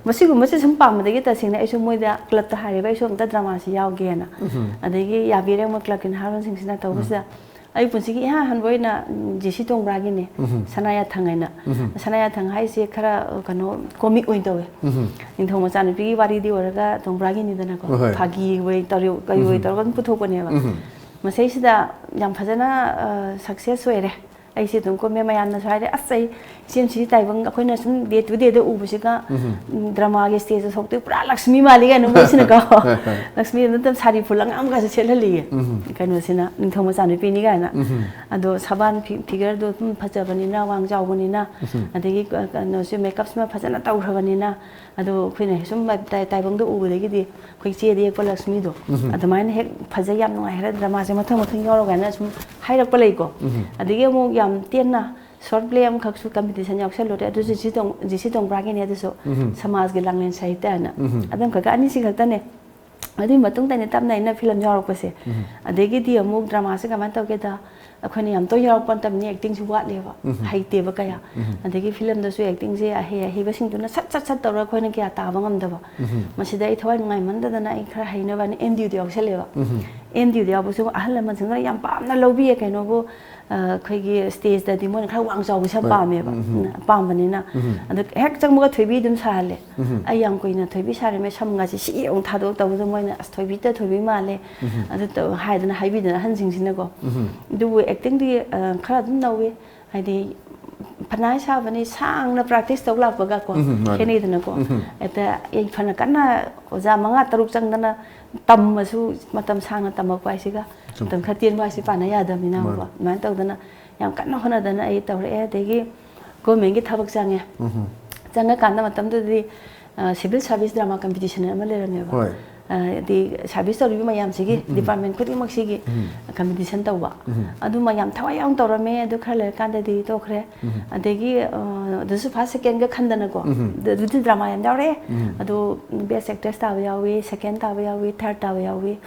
ꯃꯁꯤꯒꯨꯝꯕꯁꯦ ꯁꯨꯝ ꯄꯥꯝꯕꯗꯒꯤ ꯇꯁꯦꯡꯅ ꯑꯩꯁꯨ ꯃꯣꯏꯗ ꯀ꯭ꯂꯕꯇ ꯍꯥꯏꯔꯤꯕ ꯑꯩꯁꯨ ꯑꯝꯇ ꯗ꯭ꯔꯃꯥꯁꯤ ꯌꯥꯎꯒꯦꯅ ꯑꯗꯒꯤ ꯌꯥꯕꯤꯔꯦ ꯃꯣꯏ ꯀ꯭ꯂꯕꯀꯤ ꯅꯍꯥꯔꯣꯟꯁꯤꯡꯁꯤꯅ ꯇꯧꯕꯁꯤꯗ ꯑꯩ ꯄꯨꯟꯁꯤꯒꯤ ꯏꯍꯥꯟ ꯍꯥꯟꯕ ꯑꯣꯏꯅ ꯖꯦꯁꯤ ꯇꯣꯡꯕ꯭ꯔꯥꯒꯤꯅꯦ ꯁꯅꯥꯌꯥꯊꯪ ꯍꯥꯏꯅ ꯁꯅꯥꯌꯥꯊꯪ ꯍꯥꯏꯁꯦ ꯈꯔ ꯀꯩꯅꯣ ꯀꯣꯃꯤꯛ ꯑꯣꯏꯅ ꯇꯧꯋꯦ ꯅꯤꯡꯊꯧ ꯃꯆꯥꯅꯨꯄꯤꯒꯤ ꯋꯥꯔꯤꯗꯤ ꯑꯣꯏꯔꯒ ꯇꯣꯡꯕ꯭ꯔꯥꯒꯤꯅꯤꯗꯅꯀꯣ ꯐꯥꯒꯤ ꯑꯣꯏ ꯀꯔꯤ ꯑꯣꯏ ꯇꯧꯔꯒ ꯑꯗꯨꯝ ꯄꯨꯊꯣꯛꯄꯅꯦꯕ ꯃꯁꯤꯁꯤꯗ ꯌꯥꯝ ꯐꯖꯅ ꯁꯛꯁꯦꯁ ꯑꯣꯏꯔꯦ ꯑꯩꯁꯦ ꯑꯗꯨꯝ ꯀꯨꯝꯃꯦ ꯃꯌꯥꯝꯅꯁꯨ ꯍꯥꯏꯔꯦ ꯑꯁ ꯑꯩ ꯏꯆꯦꯝꯁꯤ ꯇꯥꯏꯕꯪ ꯑꯩꯈꯣꯏꯅ ꯁꯨꯝ ꯗꯦ ꯇꯨ ꯗꯦꯗ ꯎꯕꯁꯤꯒ ꯗ꯭ꯔꯃꯥꯒꯤ ꯁ꯭ꯇꯦꯖꯇ ꯊꯣꯛꯇꯣꯏ ꯄꯨꯔꯥ ꯂꯛꯁꯃꯤ ꯃꯥꯜꯂꯤ ꯀꯥꯏꯅ ꯃꯣꯏꯁꯤꯅꯀꯣ ꯂꯛꯁꯃꯤ ꯅꯠꯇꯕ ꯁꯥꯔꯤ ꯐꯨꯜ ꯑꯉꯥꯡꯒꯁꯨ ꯁꯦꯠꯍꯜꯂꯤꯌꯦ ꯀꯩꯅꯣꯁꯤꯅ ꯅꯤꯡꯊꯧ ꯃꯆꯥꯅꯨꯄꯤꯅꯤ ꯀꯥꯏꯅ ꯑꯗꯣ ꯁꯕꯥꯟ ꯐꯤꯒꯔꯗꯣ ꯑꯗꯨꯝ ꯐꯖꯕꯅꯤꯅ ꯋꯥꯡ ꯆꯥꯎꯕꯅꯤꯅ ꯑꯗꯒꯤ ꯀꯩꯅꯣꯁꯨ ꯃꯦꯀꯞꯁꯤꯃ ꯐꯖꯅ ꯇꯧꯈ꯭ꯔꯕꯅꯤꯅ ꯑꯗꯣ ꯑꯩꯈꯣꯏꯅ ꯁꯨꯝ ꯇꯥꯏꯕꯪꯗ ꯎꯕꯗꯒꯤꯗꯤ ꯑꯩꯈꯣꯏ ꯆꯦꯗ ꯌꯦꯛꯄ ꯂꯛꯁꯃꯤꯗꯣ ꯑꯗꯨꯃꯥꯏꯅ ꯍꯦꯛ ꯐꯖꯩ ꯌꯥꯝ ꯅꯨꯡꯉꯥꯏ ꯍꯥꯏꯔ ꯗ꯭ꯔꯃꯥꯁꯦ ꯃꯊꯪ ꯃꯊꯪ ꯌꯥꯎꯔ ꯀꯥꯏꯅ ꯁꯨꯝ ꯍꯥꯏꯔꯛꯄ ꯂꯩꯀꯣ ꯑꯗꯒꯤ ꯑꯃꯨꯛ ꯌꯥꯝ ꯇꯦꯟꯅ ꯁꯣꯔꯠ ꯄ꯭ꯂꯦ ꯑꯃꯈꯛꯁꯨ ꯀꯝꯄꯤꯇꯤꯁꯟ ꯌꯥꯎꯁꯜꯂꯨꯔꯦ ꯑꯗꯨꯁꯨ ꯖꯦꯁꯤ ꯇꯣꯡꯕ꯭ꯔꯥꯒꯤꯅꯦ ꯑꯗꯨꯁꯨ ꯁꯃꯥꯖꯒꯤ ꯂꯥꯡꯂꯦꯟ ꯁꯥꯍꯤꯇ꯭ꯌ ꯍꯥꯏꯅ ꯑꯗꯨꯝ ꯈꯛ ꯑꯅꯤꯁꯤ ꯈꯛꯇꯅꯦ ꯑꯗꯨꯒꯤ ꯃꯇꯨꯡꯗꯅꯦ ꯇꯞꯅ ꯑꯩꯅ ꯐꯤꯂꯝ ꯌꯥꯎꯔꯛꯄꯁꯦ ꯑꯗꯒꯤꯗꯤ ꯑꯃꯨꯛ ꯗ꯭ꯔꯃꯥꯁꯦ ꯀꯃꯥꯏꯅ ꯇꯧꯒꯦꯗ ꯑꯩꯈꯣꯏꯅ ꯌꯥꯝ ꯇꯣꯏꯅ ꯌꯥꯎꯔꯛꯄ ꯃꯇꯝꯗ ꯑꯦꯛꯇꯤꯡꯁꯨ ꯋꯥꯠꯂꯦꯕ ꯍꯩꯇꯦꯕ ꯀꯌꯥ ꯑꯗꯒꯤ ꯐꯤꯂꯝꯗꯁꯨ ꯑꯦꯛꯇꯤꯡꯁꯦ ꯑꯍꯩꯕꯁꯤꯡꯗꯨꯅ ꯁꯠ ꯁꯠ ꯁꯠ ꯇꯧꯔꯒ ꯑꯩꯈꯣꯏꯅ ꯀꯌꯥ ꯇꯥꯕ ꯉꯝꯗꯕ ꯃꯁꯤꯗ ꯑꯩ ꯊꯋꯥꯏ ꯅꯨꯡꯉꯥꯏꯃꯟꯗꯗꯅ ꯑꯩ ꯈꯔ ꯍꯩꯅꯕꯅ ꯑꯦꯝ ꯗꯤ ꯌꯨꯗ ꯌꯥꯎꯁꯜꯂꯦꯕ ꯑꯦꯝ ꯗꯤ ꯌꯨꯗ ꯌꯥꯎꯕꯁꯨ ꯑꯍꯜ ꯂꯃꯟꯁꯤꯡꯅ ꯌꯥꯝ ꯄꯥꯝꯅ ꯂꯧꯕꯤꯌꯦ ꯀꯩꯅꯣꯕꯨ ꯑꯩꯈꯣꯏꯒꯤ ꯁ꯭ꯇꯦꯖꯇꯗꯤ ꯃꯣꯏꯅ ꯈꯔ ꯋꯥꯡ ꯆꯥꯎꯕꯁꯦ ꯌꯥꯝ ꯄꯥꯝꯃꯦꯕ ꯄꯥꯝꯕꯅꯤꯅ ꯑꯗꯣ ꯍꯦꯛ ꯆꯪꯕꯒ ꯊꯣꯏꯕꯤ ꯑꯗꯨꯝ ꯁꯥꯍꯜꯂꯦ ꯑꯩ ꯌꯥꯝ ꯀꯨꯏꯅ ꯊꯣꯏꯕꯤ ꯁꯥꯔꯝꯃꯦ ꯁꯝꯒꯁꯦ ꯁꯤ ꯑꯃꯨꯛ ꯊꯥꯗꯣꯛꯇꯕꯗ ꯃꯣꯏꯅ ꯑꯁ ꯊꯣꯏꯕꯤꯇ ꯊꯣꯏꯕꯤ ꯃꯥꯜꯂꯦ ꯑꯗꯨ ꯍꯥꯏꯗꯅ ꯍꯥꯏꯕꯤꯗꯅ ꯑꯍꯟꯁꯤꯡꯁꯤꯅꯀꯣ ꯑꯗꯨꯕꯨ ꯑꯦꯛꯇꯤꯡꯗꯤ ꯈꯔ ꯑꯗꯨꯝ ꯅꯧꯋꯤ ꯍꯥꯏꯗꯤ ꯐꯅꯥꯏ ꯁꯥꯕꯅꯤ ꯁꯥꯡꯅ ꯄ꯭ꯔꯥꯛꯇꯤꯁ ꯇꯧ ꯂꯥꯛꯄꯒ ꯀꯣ ꯈꯦꯠꯅꯩꯗꯅꯀꯣ ꯍꯦꯛꯇ ꯑꯩ ꯐꯅ ꯀꯟꯅ ꯑꯣꯖꯥ 5-6 ꯆꯪꯗꯅ ꯇꯝꯃꯁꯨ ꯃꯇꯝ ꯁꯥꯡꯅ ꯇꯝꯃꯛꯄ ꯍꯥꯏꯁꯤꯒ ꯃꯇꯝ ꯈꯔ ꯇꯦꯟꯕ ꯍꯥꯏꯁꯤ ꯄꯥꯅ ꯌꯥꯗꯕꯅꯤꯅ ꯀꯣ ꯑꯗꯨꯃꯥꯏꯅ ꯇꯧꯗꯅ ꯌꯥꯝ ꯀꯟꯅ ꯍꯣꯠꯅꯗꯅ ꯑꯩ ꯇꯧꯔꯛꯑꯦ ꯑꯗꯒꯤ ꯒꯣꯔꯃꯦꯟꯒꯤ ꯊꯕꯛ ꯆꯪꯉꯦ ꯆꯪꯉꯀꯥꯟꯗ ꯃꯇꯝꯗꯨꯗꯤ ꯁꯤꯚꯤꯜ ꯁꯥꯔꯚꯤꯁ ꯗ꯭ꯔꯃꯥ ꯀꯝꯄꯤꯇꯤꯁꯟ ꯑꯃ ꯂꯩꯔꯝꯃꯦꯕ ꯍꯥꯏꯗꯤ ꯁꯥꯔꯚꯤꯁ ꯇꯧꯔꯤꯕ ꯃꯌꯥꯝꯁꯤꯒꯤ ꯗꯤꯄꯥꯔꯠꯃꯦꯟ ꯈꯨꯗꯤꯡꯃꯛꯁꯤꯒꯤ ꯀꯝꯄꯤꯇꯤꯁꯟ ꯇꯧꯕ ꯑꯗꯨ ꯃꯌꯥꯝ ꯊꯋꯥꯏ ꯌꯥꯎꯅ ꯇꯧꯔꯝꯃꯦ ꯑꯗꯨ ꯈꯔ ꯂꯩꯔꯀꯥꯟꯗꯗꯤ ꯇꯣꯛꯈ꯭ꯔꯦ ꯑꯗꯒꯤ ꯑꯗꯨꯁꯨ ꯐꯥꯔꯁ ꯁꯦꯀꯦꯟꯒ ꯈꯟꯗꯅꯀꯣ ꯑꯗꯨꯗꯤ ꯗ꯭ꯔꯃꯥ ꯌꯥꯝ ꯌꯥꯎꯔꯛꯑꯦ ꯑꯗꯨ ꯕꯦꯁ ꯑꯦꯛꯇ꯭ꯔꯦꯁ ꯇꯥꯕ ꯌꯥꯎꯏ ꯁꯦꯀꯦꯟ ꯇꯥꯕ ꯌꯥꯎꯏ ꯊꯥꯔꯠ ꯇꯥꯕ ꯌꯥꯎꯏ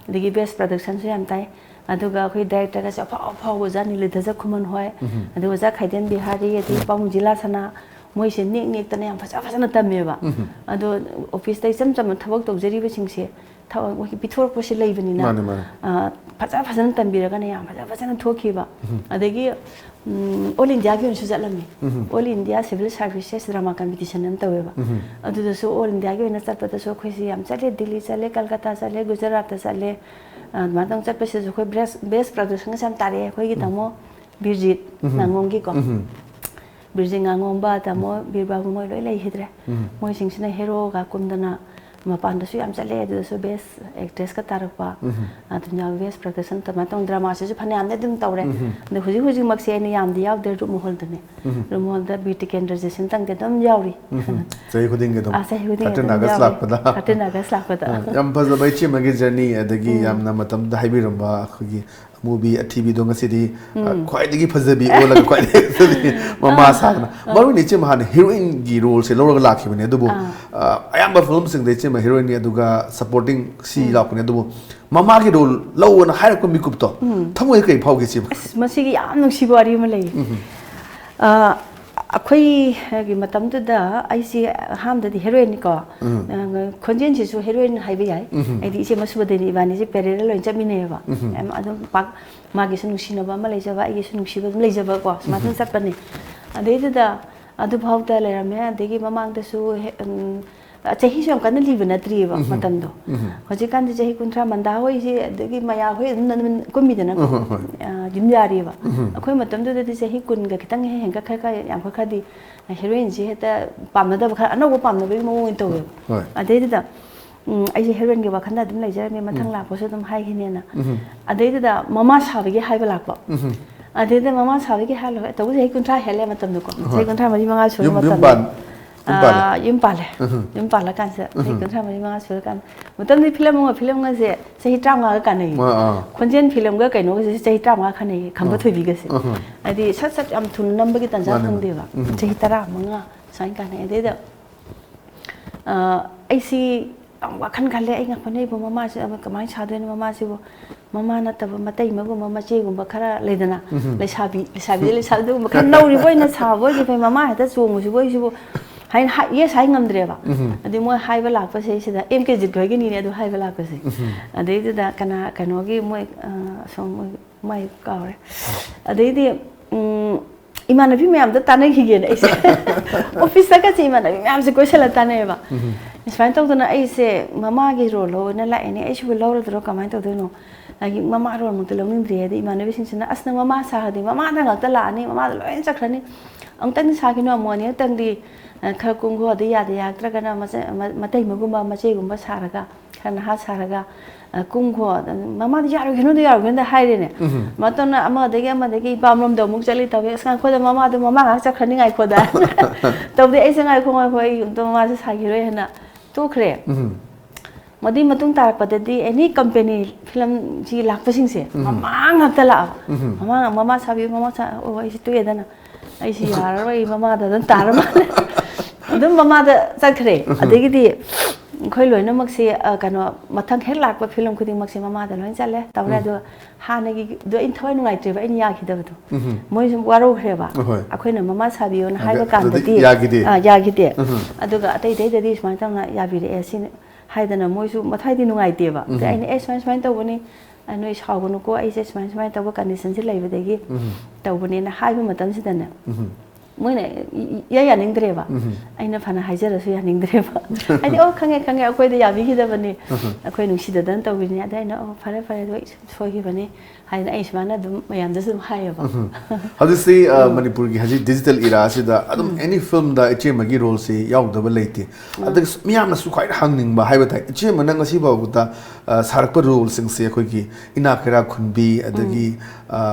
ꯑꯗꯒꯤ ꯕꯦꯁ ꯄ꯭ꯔꯗꯛꯁꯟꯁꯨ ꯌꯥꯝ ꯇꯥꯏ ꯑꯗꯨꯒ ꯑꯩꯈꯣꯏ ꯗꯥꯏꯔꯦꯛꯇꯔꯒꯁꯦ ꯑꯐꯥꯎ ꯑꯐꯥꯎꯕ ꯑꯣꯖꯥ ꯅꯤꯂꯤꯙꯔ ꯈꯨꯃꯟ ꯍꯣꯏ ꯑꯗꯨꯒ ꯑꯣꯖꯥ ꯈꯥꯏꯗꯦꯟ ꯕꯤꯍꯥꯔꯤ ꯑꯗꯒꯤ ꯄꯥꯎꯡ ꯖꯤꯂꯥ ꯁꯅꯥ ꯃꯣꯏꯁꯦ ꯅꯦꯛ ꯅꯦꯛꯇꯅ ꯌꯥꯝ ꯐꯖꯅ ꯇꯝꯃꯦꯕ ꯑꯗꯣ ꯑꯣꯐꯤꯁꯇ ꯏꯆꯝ ꯆꯝꯅ ꯊꯕꯛ ꯇꯧꯖꯔꯤꯕꯁꯤꯡꯁꯦ ꯄꯤꯊꯣꯔꯛꯄꯁꯤ ꯂꯩꯕꯅꯤꯅ ꯐꯖꯅ ꯇꯝꯕꯤꯔꯒꯅ ꯌꯥꯝ ꯐꯖꯅ ꯊꯣꯛꯈꯤꯕ ꯑꯗꯒꯤ ꯑꯣꯜ ꯏꯟꯗꯤꯌꯥꯒꯤ ꯑꯣꯏꯅꯁꯨ ꯆꯠꯂꯝꯃꯤ all India civil services drama competition ꯑꯃ ꯇꯧꯋꯦꯕ ꯑꯗꯨꯗꯁꯨ ꯑꯣꯜ ꯏꯟꯗꯤꯌꯥꯒꯤ ꯑꯣꯏꯅ ꯆꯠꯄꯗꯁꯨ ꯑꯩꯈꯣꯏꯁꯤ ꯌꯥꯝ ꯆꯠꯂꯦ ꯗꯤꯜꯂꯤ ꯆꯠꯂꯦ ꯀꯜꯀꯇꯥ ꯆꯠꯂꯦ ꯒꯨꯖꯔꯥꯠꯇ ꯆꯠꯂꯦ ꯑꯗꯨꯃꯥꯏꯅ ꯇꯧꯅ ꯆꯠꯄꯁꯤꯗꯁꯨ ꯑꯩꯈꯣꯏ ꯕꯦꯁ ꯄ꯭ꯔꯗꯛꯁꯟꯒꯁꯨ ꯌꯥꯝ ꯇꯥꯔꯛꯑꯦ ꯑꯩꯈꯣꯏꯒꯤ ꯇꯥꯃꯣ ꯕꯤꯔꯖꯤꯠ ꯉꯥꯉꯣꯝꯒꯤꯀꯣ ꯕꯤꯔꯖꯤꯠ ꯉꯥꯉꯣꯝꯕ ꯇꯥꯃꯣ ꯕꯤꯔꯕꯥꯕꯨ ꯃꯣꯏ ꯂꯣꯏ ꯂꯩꯈꯤꯗ꯭ꯔꯦ ꯃꯣꯏꯁꯤꯡꯁꯤꯅ ꯍꯦꯔꯣꯒ ꯀꯨꯝꯗꯅ ꯃꯄꯥꯟꯗꯁꯨ ꯌꯥꯝ ꯆꯠꯂꯦ ꯑꯗꯨꯗꯁꯨ ꯕꯦꯁ ꯑꯦꯛꯇ꯭ꯔꯦꯁꯀ ꯇꯥꯔꯛꯄ ꯑꯗꯨꯝ ꯌꯥꯎꯏ ꯕꯦꯁ ꯄ꯭ꯔꯗꯛꯁꯟ ꯑꯗꯨꯃꯥꯏꯅ ꯇꯧꯅ ꯗ꯭ꯔꯃꯥꯁꯤꯁꯨ ꯐꯅꯌꯥꯝꯗꯤ ꯑꯗꯨꯝ ꯇꯧꯔꯦ ꯑꯗꯣ ꯍꯧꯖꯤꯛꯃꯛꯁꯦ ꯑꯩꯅ ꯌꯥꯝꯗꯤ ꯌꯥꯎꯗꯦ ꯔꯨꯞꯃꯍꯣꯜꯗꯅꯦ ꯔꯨꯞꯃꯍꯣꯜꯗ ꯕꯤꯔ ꯇꯤꯀꯦꯟꯗ꯭ꯔ ꯖꯦꯁꯟꯇꯪꯗꯤ ꯑꯗꯨꯝ ꯌꯥꯎꯔꯤ ꯆꯍꯤ ꯈꯨꯗꯤꯡꯒꯤ ꯑꯗꯨꯝ ꯆꯍꯤ ꯈꯨꯗꯤꯡꯒꯤ 13 ꯑꯗꯨꯝ ꯑꯥꯒꯁ ꯌꯥꯎꯔꯤ ꯂꯥꯛꯄꯗ 13 ꯑꯥꯒꯁ ꯂꯥꯛꯄꯗ ꯌꯥꯝ ꯐꯖꯕ ꯏꯆꯦ ꯑꯃꯒꯤ ꯖꯔꯅꯤ ꯑꯗꯒꯤ ꯌꯥꯝꯅ ꯃꯇꯝꯗ ꯍꯥꯏꯕꯤꯔꯝꯕ ꯑꯩꯈꯣꯏꯒꯤ ꯃꯨꯚꯤ ꯑꯊꯤꯕꯤꯗꯣ ꯉꯁꯤꯗꯤ ꯈ꯭ꯋꯥꯏꯗꯒꯤ ꯐꯖꯕꯤ ꯑꯣꯜꯂꯒ ꯈ꯭ꯋꯥꯏꯗꯒꯤ ꯐꯖꯕꯤ ꯃꯃꯥ ꯁꯥꯗꯅ ꯃꯔꯨꯑꯣꯏꯅ ꯏꯆꯦ ꯍꯥꯟꯅ ꯍꯤꯔꯣꯏꯟꯒꯤ ꯔꯣꯜꯁꯦ ꯂꯧꯔꯒ ꯂꯥꯛꯈꯤꯕꯅꯦ ꯑꯗꯨꯕꯨ ꯑꯌꯥꯝꯕ ꯐꯤꯂꯝꯁꯤꯡꯗ ꯏꯆꯦ ꯍꯤꯔꯣꯏꯟꯅꯤ ꯑꯗꯨꯒ ꯁꯄꯣꯔꯇꯤꯡ ꯁꯤ ꯂꯥꯛꯄꯅꯦ ꯑꯗꯨꯕꯨ ꯃꯃꯥꯒꯤ ꯔꯣꯜ ꯂꯧꯑꯣꯅ ꯍꯥꯏꯔꯛꯄ ꯃꯤꯀꯨꯞꯇꯣ ꯊꯃꯣꯏꯗ ꯀꯩ ꯐꯥꯎꯒꯦ ꯏꯆꯦ? ꯃꯁꯤꯒꯤ ꯌꯥꯝ ꯅꯨꯡꯁꯤꯕ ꯋꯥꯔꯤ ꯑꯃ ꯂꯩ ꯑꯩꯈꯣꯏꯒꯤ ꯃꯇꯝꯗꯨꯗ ꯑꯩꯁꯤ ꯑꯍꯥꯟꯕꯗꯗꯤ ꯍꯦꯔꯣꯏꯟꯅꯤꯀꯣ ꯈꯣꯟꯖꯦꯜꯁꯤꯁꯨ ꯍꯦꯔꯣꯏꯟ ꯍꯥꯏꯕ ꯌꯥꯏ ꯑꯩꯗꯤ ꯏꯆꯦ ꯃꯁꯨꯕꯗꯅꯤ ꯏꯕꯥꯅꯤꯁꯦ ꯄꯦꯔꯦꯔꯦꯜ ꯑꯣꯏꯅ ꯆꯠꯃꯤꯟꯅꯩꯑꯕ ꯑꯗꯨꯝ ꯄꯥꯛ ꯃꯥꯒꯤꯁꯨ ꯅꯨꯡꯁꯤꯅꯕ ꯑꯃ ꯂꯩꯖꯕ ꯑꯩꯒꯤꯁꯨ ꯅꯨꯡꯁꯤꯕ ꯑꯗꯨꯝ ꯂꯩꯖꯕꯀꯣ ꯁꯨꯃꯥꯏꯅ ꯆꯠꯄꯅꯤ ꯑꯗꯩꯗꯨꯗ ꯑꯗꯨꯐꯥꯎꯗ ꯂꯩꯔꯝꯃꯦ ꯑꯗꯒꯤ ꯃꯃꯥꯡꯗꯁꯨ ꯆꯍꯤꯁꯨ ꯌꯥꯝ ꯀꯟꯅ ꯂꯤꯕ ꯅꯠꯇ꯭ꯔꯤꯑꯕ ꯃꯇꯝꯗꯣ ꯍꯧꯖꯤꯛꯀꯥꯟꯗꯤ ꯆꯍꯤ 30 ꯃꯟꯗꯥ ꯍꯣꯏꯁꯦ ꯑꯗꯒꯤ ꯃꯌꯥ ꯍꯣꯏ ꯑꯗꯨꯝ ꯀꯨꯝꯃꯤꯗꯅꯀꯣ ꯑꯗꯨꯝ ꯌꯥꯔꯤꯑꯕ ꯑꯩꯈꯣꯏ ꯃꯇꯝꯗꯨꯗꯗꯤ ꯆꯍꯤ 10ꯒ ꯈꯤꯇꯪ ꯍꯦꯟꯒꯠ ꯌꯥꯝ ꯈꯔꯗꯤ ꯍꯦꯔꯣꯏꯟꯁꯦ ꯍꯦꯛꯇ ꯄꯥꯝꯅꯗꯕ ꯈꯔ ꯑꯅꯧꯕ ꯄꯥꯝꯅꯕꯒꯤ ꯃꯑꯣꯡ ꯑꯣꯏꯅ ꯇꯧꯋꯦꯕ ꯑꯗꯩꯗꯨꯗ ꯑꯩꯁꯦ ꯍꯦꯔꯣꯏꯟꯒꯤ ꯋꯥꯈꯜꯗ ꯑꯗꯨꯝ ꯂꯩꯖꯔꯝꯃꯦ ꯃꯊꯪ ꯂꯥꯛꯄꯁꯨ ꯑꯗꯨꯝ ꯍꯥꯏꯈꯤꯅꯦꯅ ꯑꯗꯩꯗꯨꯗ ꯃꯃꯥ ꯁꯥꯕꯒꯤ ꯍꯥꯏꯕ ꯂꯥꯛꯄ ꯑꯗꯩꯗ ꯃꯃꯥ ꯁꯥꯕꯒꯤ ꯍꯥꯏꯕ ꯇꯧꯕ ꯆꯍꯤ 30 ꯍꯦꯜꯂꯦ ꯃꯇꯝꯗꯀꯣ ꯆꯍꯤ 34-35 ꯁꯨꯔ ꯃꯇꯝꯗ ꯌꯨꯝ ꯄꯥꯜꯂꯦ ꯌꯨꯝ ꯄꯥꯜꯂꯀꯥꯟꯁꯤꯗ ꯆꯍꯤ 34-35 ꯁꯨꯔꯀꯥꯟꯗ ꯃꯇꯝꯗꯤ ꯐꯤꯂꯝꯒꯁꯦ ꯆꯍꯤ 35ꯒ ꯀꯥꯟꯅꯩ ꯈꯣꯟꯖꯦꯜ ꯐꯤꯂꯝꯒ ꯀꯩꯅꯣꯒꯁꯦ ꯆꯍꯤ 35 ꯈꯟꯅꯩ ꯈꯝꯕ ꯊꯣꯏꯕꯤꯒꯁꯦ ꯍꯥꯏꯗꯤ ꯁꯠ ꯌꯥꯝ ꯊꯨꯅ ꯅꯝꯕꯒꯤ ꯇꯥꯟꯖꯥ ꯐꯪꯗꯦꯕ ꯆꯍꯤ 15 ꯁꯨꯃꯥꯏꯅ ꯀꯥꯟꯅꯩ ꯑꯗꯩꯗ ꯑꯩꯁꯤ ꯋꯥꯈꯜ ꯈꯜꯂꯦ ꯑꯩ ꯉꯛꯄꯅꯦ ꯏꯕꯣ ꯃꯃꯥꯁꯤ ꯀꯃꯥꯏꯅ ꯁꯥꯗꯣꯏꯅꯣ ꯃꯃꯥꯁꯤꯕꯨ ꯃꯃꯥ ꯅꯠꯇꯕ ꯃꯇꯩꯃꯒꯨꯝꯕ ꯃꯆꯦꯒꯨꯝꯕ ꯈꯔ ꯂꯩꯗꯅ ꯂꯩꯁꯥꯕꯤ ꯑꯗꯨꯒꯨꯝꯕ ꯈꯔ ꯅꯧꯔꯤꯕ ꯑꯣꯏꯅ ꯁꯥꯕ ꯑꯣꯏꯗꯤ ꯐꯩ ꯃꯃꯥ ꯍꯦꯛꯇ ꯆꯣꯡꯕꯁꯤꯕꯨ ꯑꯩꯁꯤꯕꯨ ꯍꯥꯏꯅ ꯌꯦꯁ ꯍꯥꯏ ꯉꯝꯗ꯭ꯔꯦꯕ ꯑꯗꯨ ꯃꯣꯏ ꯍꯥꯏꯕ ꯂꯥꯛꯄꯁꯦ ꯁꯤꯗ ꯑꯦꯝ ꯀꯦ ꯖꯤꯠ ꯈꯣꯏꯒꯤꯅꯤꯅꯦ ꯑꯗꯨ ꯍꯥꯏꯕ ꯂꯥꯛꯄꯁꯦ ꯑꯗꯩꯗꯨꯗ ꯀꯩꯅꯣꯒꯤ ꯃꯣꯏ ꯁꯣꯝ ꯃꯣꯏ ꯀꯥꯎꯔꯦ ꯑꯗꯩꯗꯤ 이만하비 매am도 따내기게는 이제 오피스 같이 이만하비 매am도 고실라 따내봐. 이스파인 또도나 이제 마마기 롤로나 라이네 이슈 롤로 들어 가만 또도노. 아기 마마 롤 못들 롱님들이야데 이만하비 신신나 아스나 마마 사하데 마마나 갖다 라니 마마들 로인 작라니 엉땅 사기노 뭐니 땅디 칼공고 어디 야데 약트라가나 마테이 먹음바 마체금바 사라가 칸 하사라가 공고 마마도 야로 걔노도 야로 근데 하이래네 맞더나 아마 되게 밤롬도 묵절리 타베 상 코다 마마도 마마가 작하니 가이 코다 또데 에생아이 공아 거이 또 마서 사기로 해나 또 그래 मदी मतुंग तार पद्धति any company film ji लाखपसिंगसे mama ngakta la mama sabi mama sa o ai tu yedana ai si yar roi mama da dan tar ma adum mama da sakre adegi di khoi loina makse kano mathang hek lakpa film khuding makse mama da loin chale tawra do hanagi do in thoi nungai tre ba in ya khida ba to moi sum waro khre ba akhoi na mama sabi on hai ba kan da di ya gide aduga atai dei di smai tang na ya bi re sin 하이드나 뭐이수 마타이디 누가이데바 아니 에스마이스마이 떠보니 아노이 사고노고 아이제 스마이스마이 떠보 컨디션지 라이브데기 떠보니나 하이브 마탐시다나 뭐네 야야 닝드레바 아이나 파나 하이제라수 야 닝드레바 아니 칸게 아코이데 야비기다바니 아코이 누시다단 떠보니 아다이나 파레 도 소기바니 하이나 아이스마나 좀 마얌다스 하이바 하지시 머니푸르기 하지 디지털 이라시다 아둠 애니 필름다 이체마기 롤시 야우더바 레이티 아드 미야마수 콰이 항닝바 하이바타 이체마나 ngasi 바우다 사르파 롤싱세 코기 이나케라 쿤비 아드기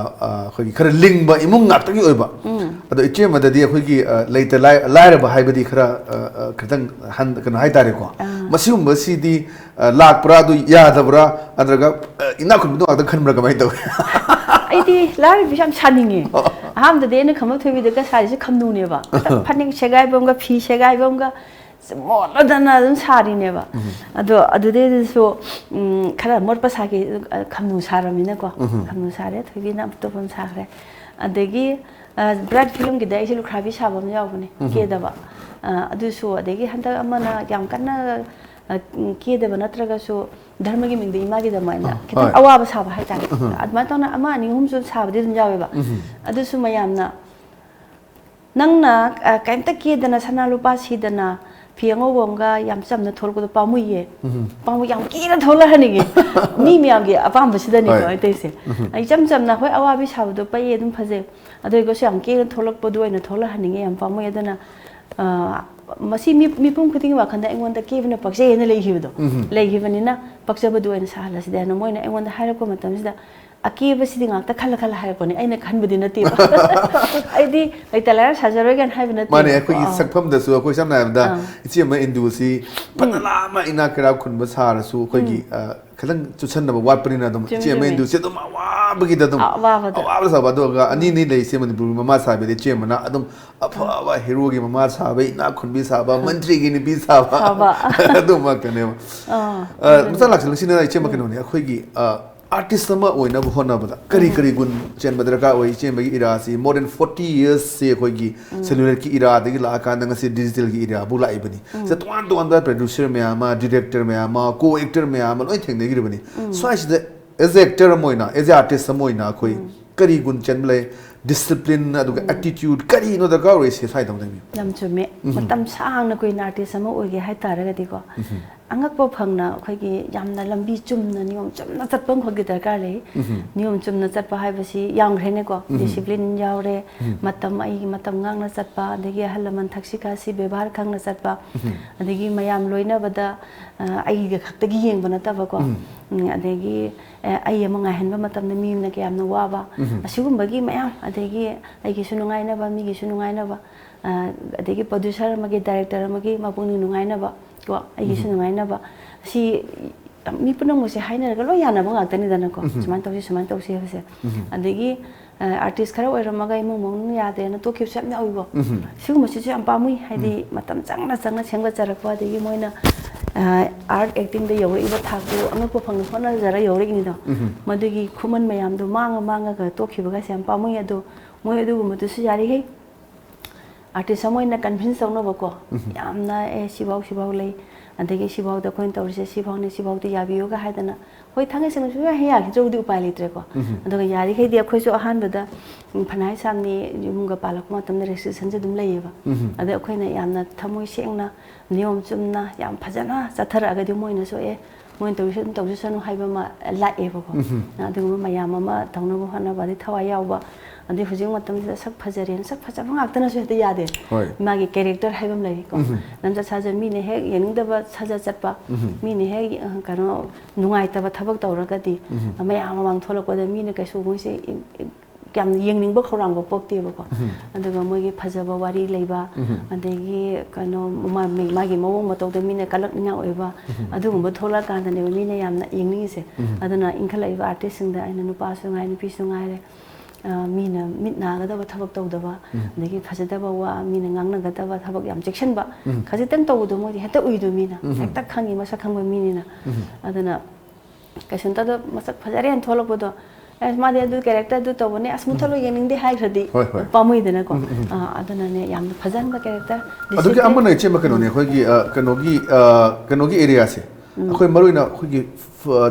코기 khara lingba imung ngaptagi oiba ado ichemadadi khogi leita lairaba haibadi khara khadang han kana haitare ko masum basidi lakpra du yadabra adraga ina khundu agda khanbra kamai taw 아이디 라리 비참 차닝이 아함도 내는 감옥 퇴비들까 사실 감누네봐 판ning 세가이 범가 피 세가이 범가 뭐라다나 좀 사리네봐 아두데서 카라 못바 사기 감누 사람이네고 감누 사래 퇴비나 또 본 사래 아데기 브라드 필름 기다 이실로 크라비 사범 야오네 게다바 아두서 아데기 한다 아마나 양 깐나 kiedaba natragasu dharmagi mingde imagi da maina kitang awaba saba haitare adma tona ama ni humsu saba din jaweba adusu mayamna nangna kaimta kiedana sanalupa sidana phiango wonga yam chamna thorgo pamuye pamu yam kira thola hanigi mi miyamgi apam basidani ko aitese ai chamna hoi awabi sabdo pai edum phaje adoi go syam kira tholak podu oina thola haninge yam pamu edana masi mipum kuting wakhanda engonda kevna pakse ena leihibanina paksabadu ena sahala sidana moina engonda hairako matamsida akeba sidi ngakta khala hairako ni aina khanbudi nati aidi laitala sajaroi gan haibna ti mane akoi sakpham da su akoi samna da ichi ma indusi panala ma ina kra khunba sar su akoi gi khalang chuchan na watpani na dum ichi ma indusi dum wa bagi da dum wa sa ba do ga ani ni lei se manipur mama sa be de che mana adum apha wa hero gi mama sa be ina khunbi sa ba mantri gi ni bi sa ba adum ma kane ma musala lak sin na ichi ma kane ni akoi gi artist nama oina bu hona bada kari gun chen badraka oi chen bagi ira si more than 40 years se khoi gi cellular ki ira de la ka nang se digital ki ira bu lai bani se twan da producer me ama director me ama co actor me ama loi theng ne gi bani so as the as actor moina as artist moina khoi kari gun chen blai discipline adu attitude kari no da ka oi se sai dam dang nam chume matam sang na koi artist sama oi ge hai taraga di ko angakpo phangna khoigi yamna lambi chumna niyom chumna chatpang khogi darkar le niyom chumna chatpa haibasi yang rene ko discipline yaure matam ai matam ngang na chatpa adegi halaman thaksika si bebar khang na chatpa adegi mayam loina bada ai ga khaktagi yeng bana ta ba ko adegi ai amanga henba matam na mim na ke amna wa ba asigum bagi mayam adegi ai gi sunungai na ba mi gi sunungai na ba adegi producer magi director magi mapung nungai na ba ko ai sinu ngai na ba si mi puno mo se haina ga lo yana ba ngak tani dana ko suman tawsi hase adegi artist khara oiramaga imung mong yade na to khip sam yawibo sigum si am pamui haidi matam changna chengba charakwa de moina art acting de yori iba thaku anga ko phang phona jara yori ni do madugi khuman mayam do manga ga to khibaga sam pamui ado moi adu gum to su yari he artist amoina convince tawna bako yamna sibau lei adagi sibau da coin tawse sibau de yabiyo ga haidana hoi thangai sing su ya ya ki jodi upai litre ko adoga yari khei de khoi su ahan bada phanai samni yum ga palak ma tamne restriction je dum leyeba ade khoi na yamna thamoi sengna niyom chumna yam phajana chathara ga de moina so moin tawse sanu haiba ma la e ba ko adu ma yam ma tawna bo hana ba di thawai yaw ba ade hujing matam sak phajaren sak phajaba ngakta na su de yade magi character haibam lai ko namja saja mi ne he yening da ba saja chatpa mi ne he kano nungai ta ba thabak tawraga di mayam mamang tholak ko da mi ne kaisu mo se kyam yengning ba khorang ba pok te ba ko aduga mogi phajaba wari leiba adegi kano magi mawong ma tawda mi ne kalak nya oiba adugum ba thola kan da ne mi ne yamna yengning se aduna inkhala iba artist sing da aina nupa su ngai nupi su ngai mina mitna ga da thabak tawdaba adegi phajadaba wa mina ngangna ga da thabak yam section ba khaji tang tawdu mo heta uidu mina hekta khangi masa khangba minina aduna kasun ta do masak phajare an tholok bodo as ma de du character du to bone as muthalo yening de hai khadi pamui dena ko aduna ne yam phajan ba character aduki amana che ma kano ne khoi gi kanogi area se akhoi maruina khoi gi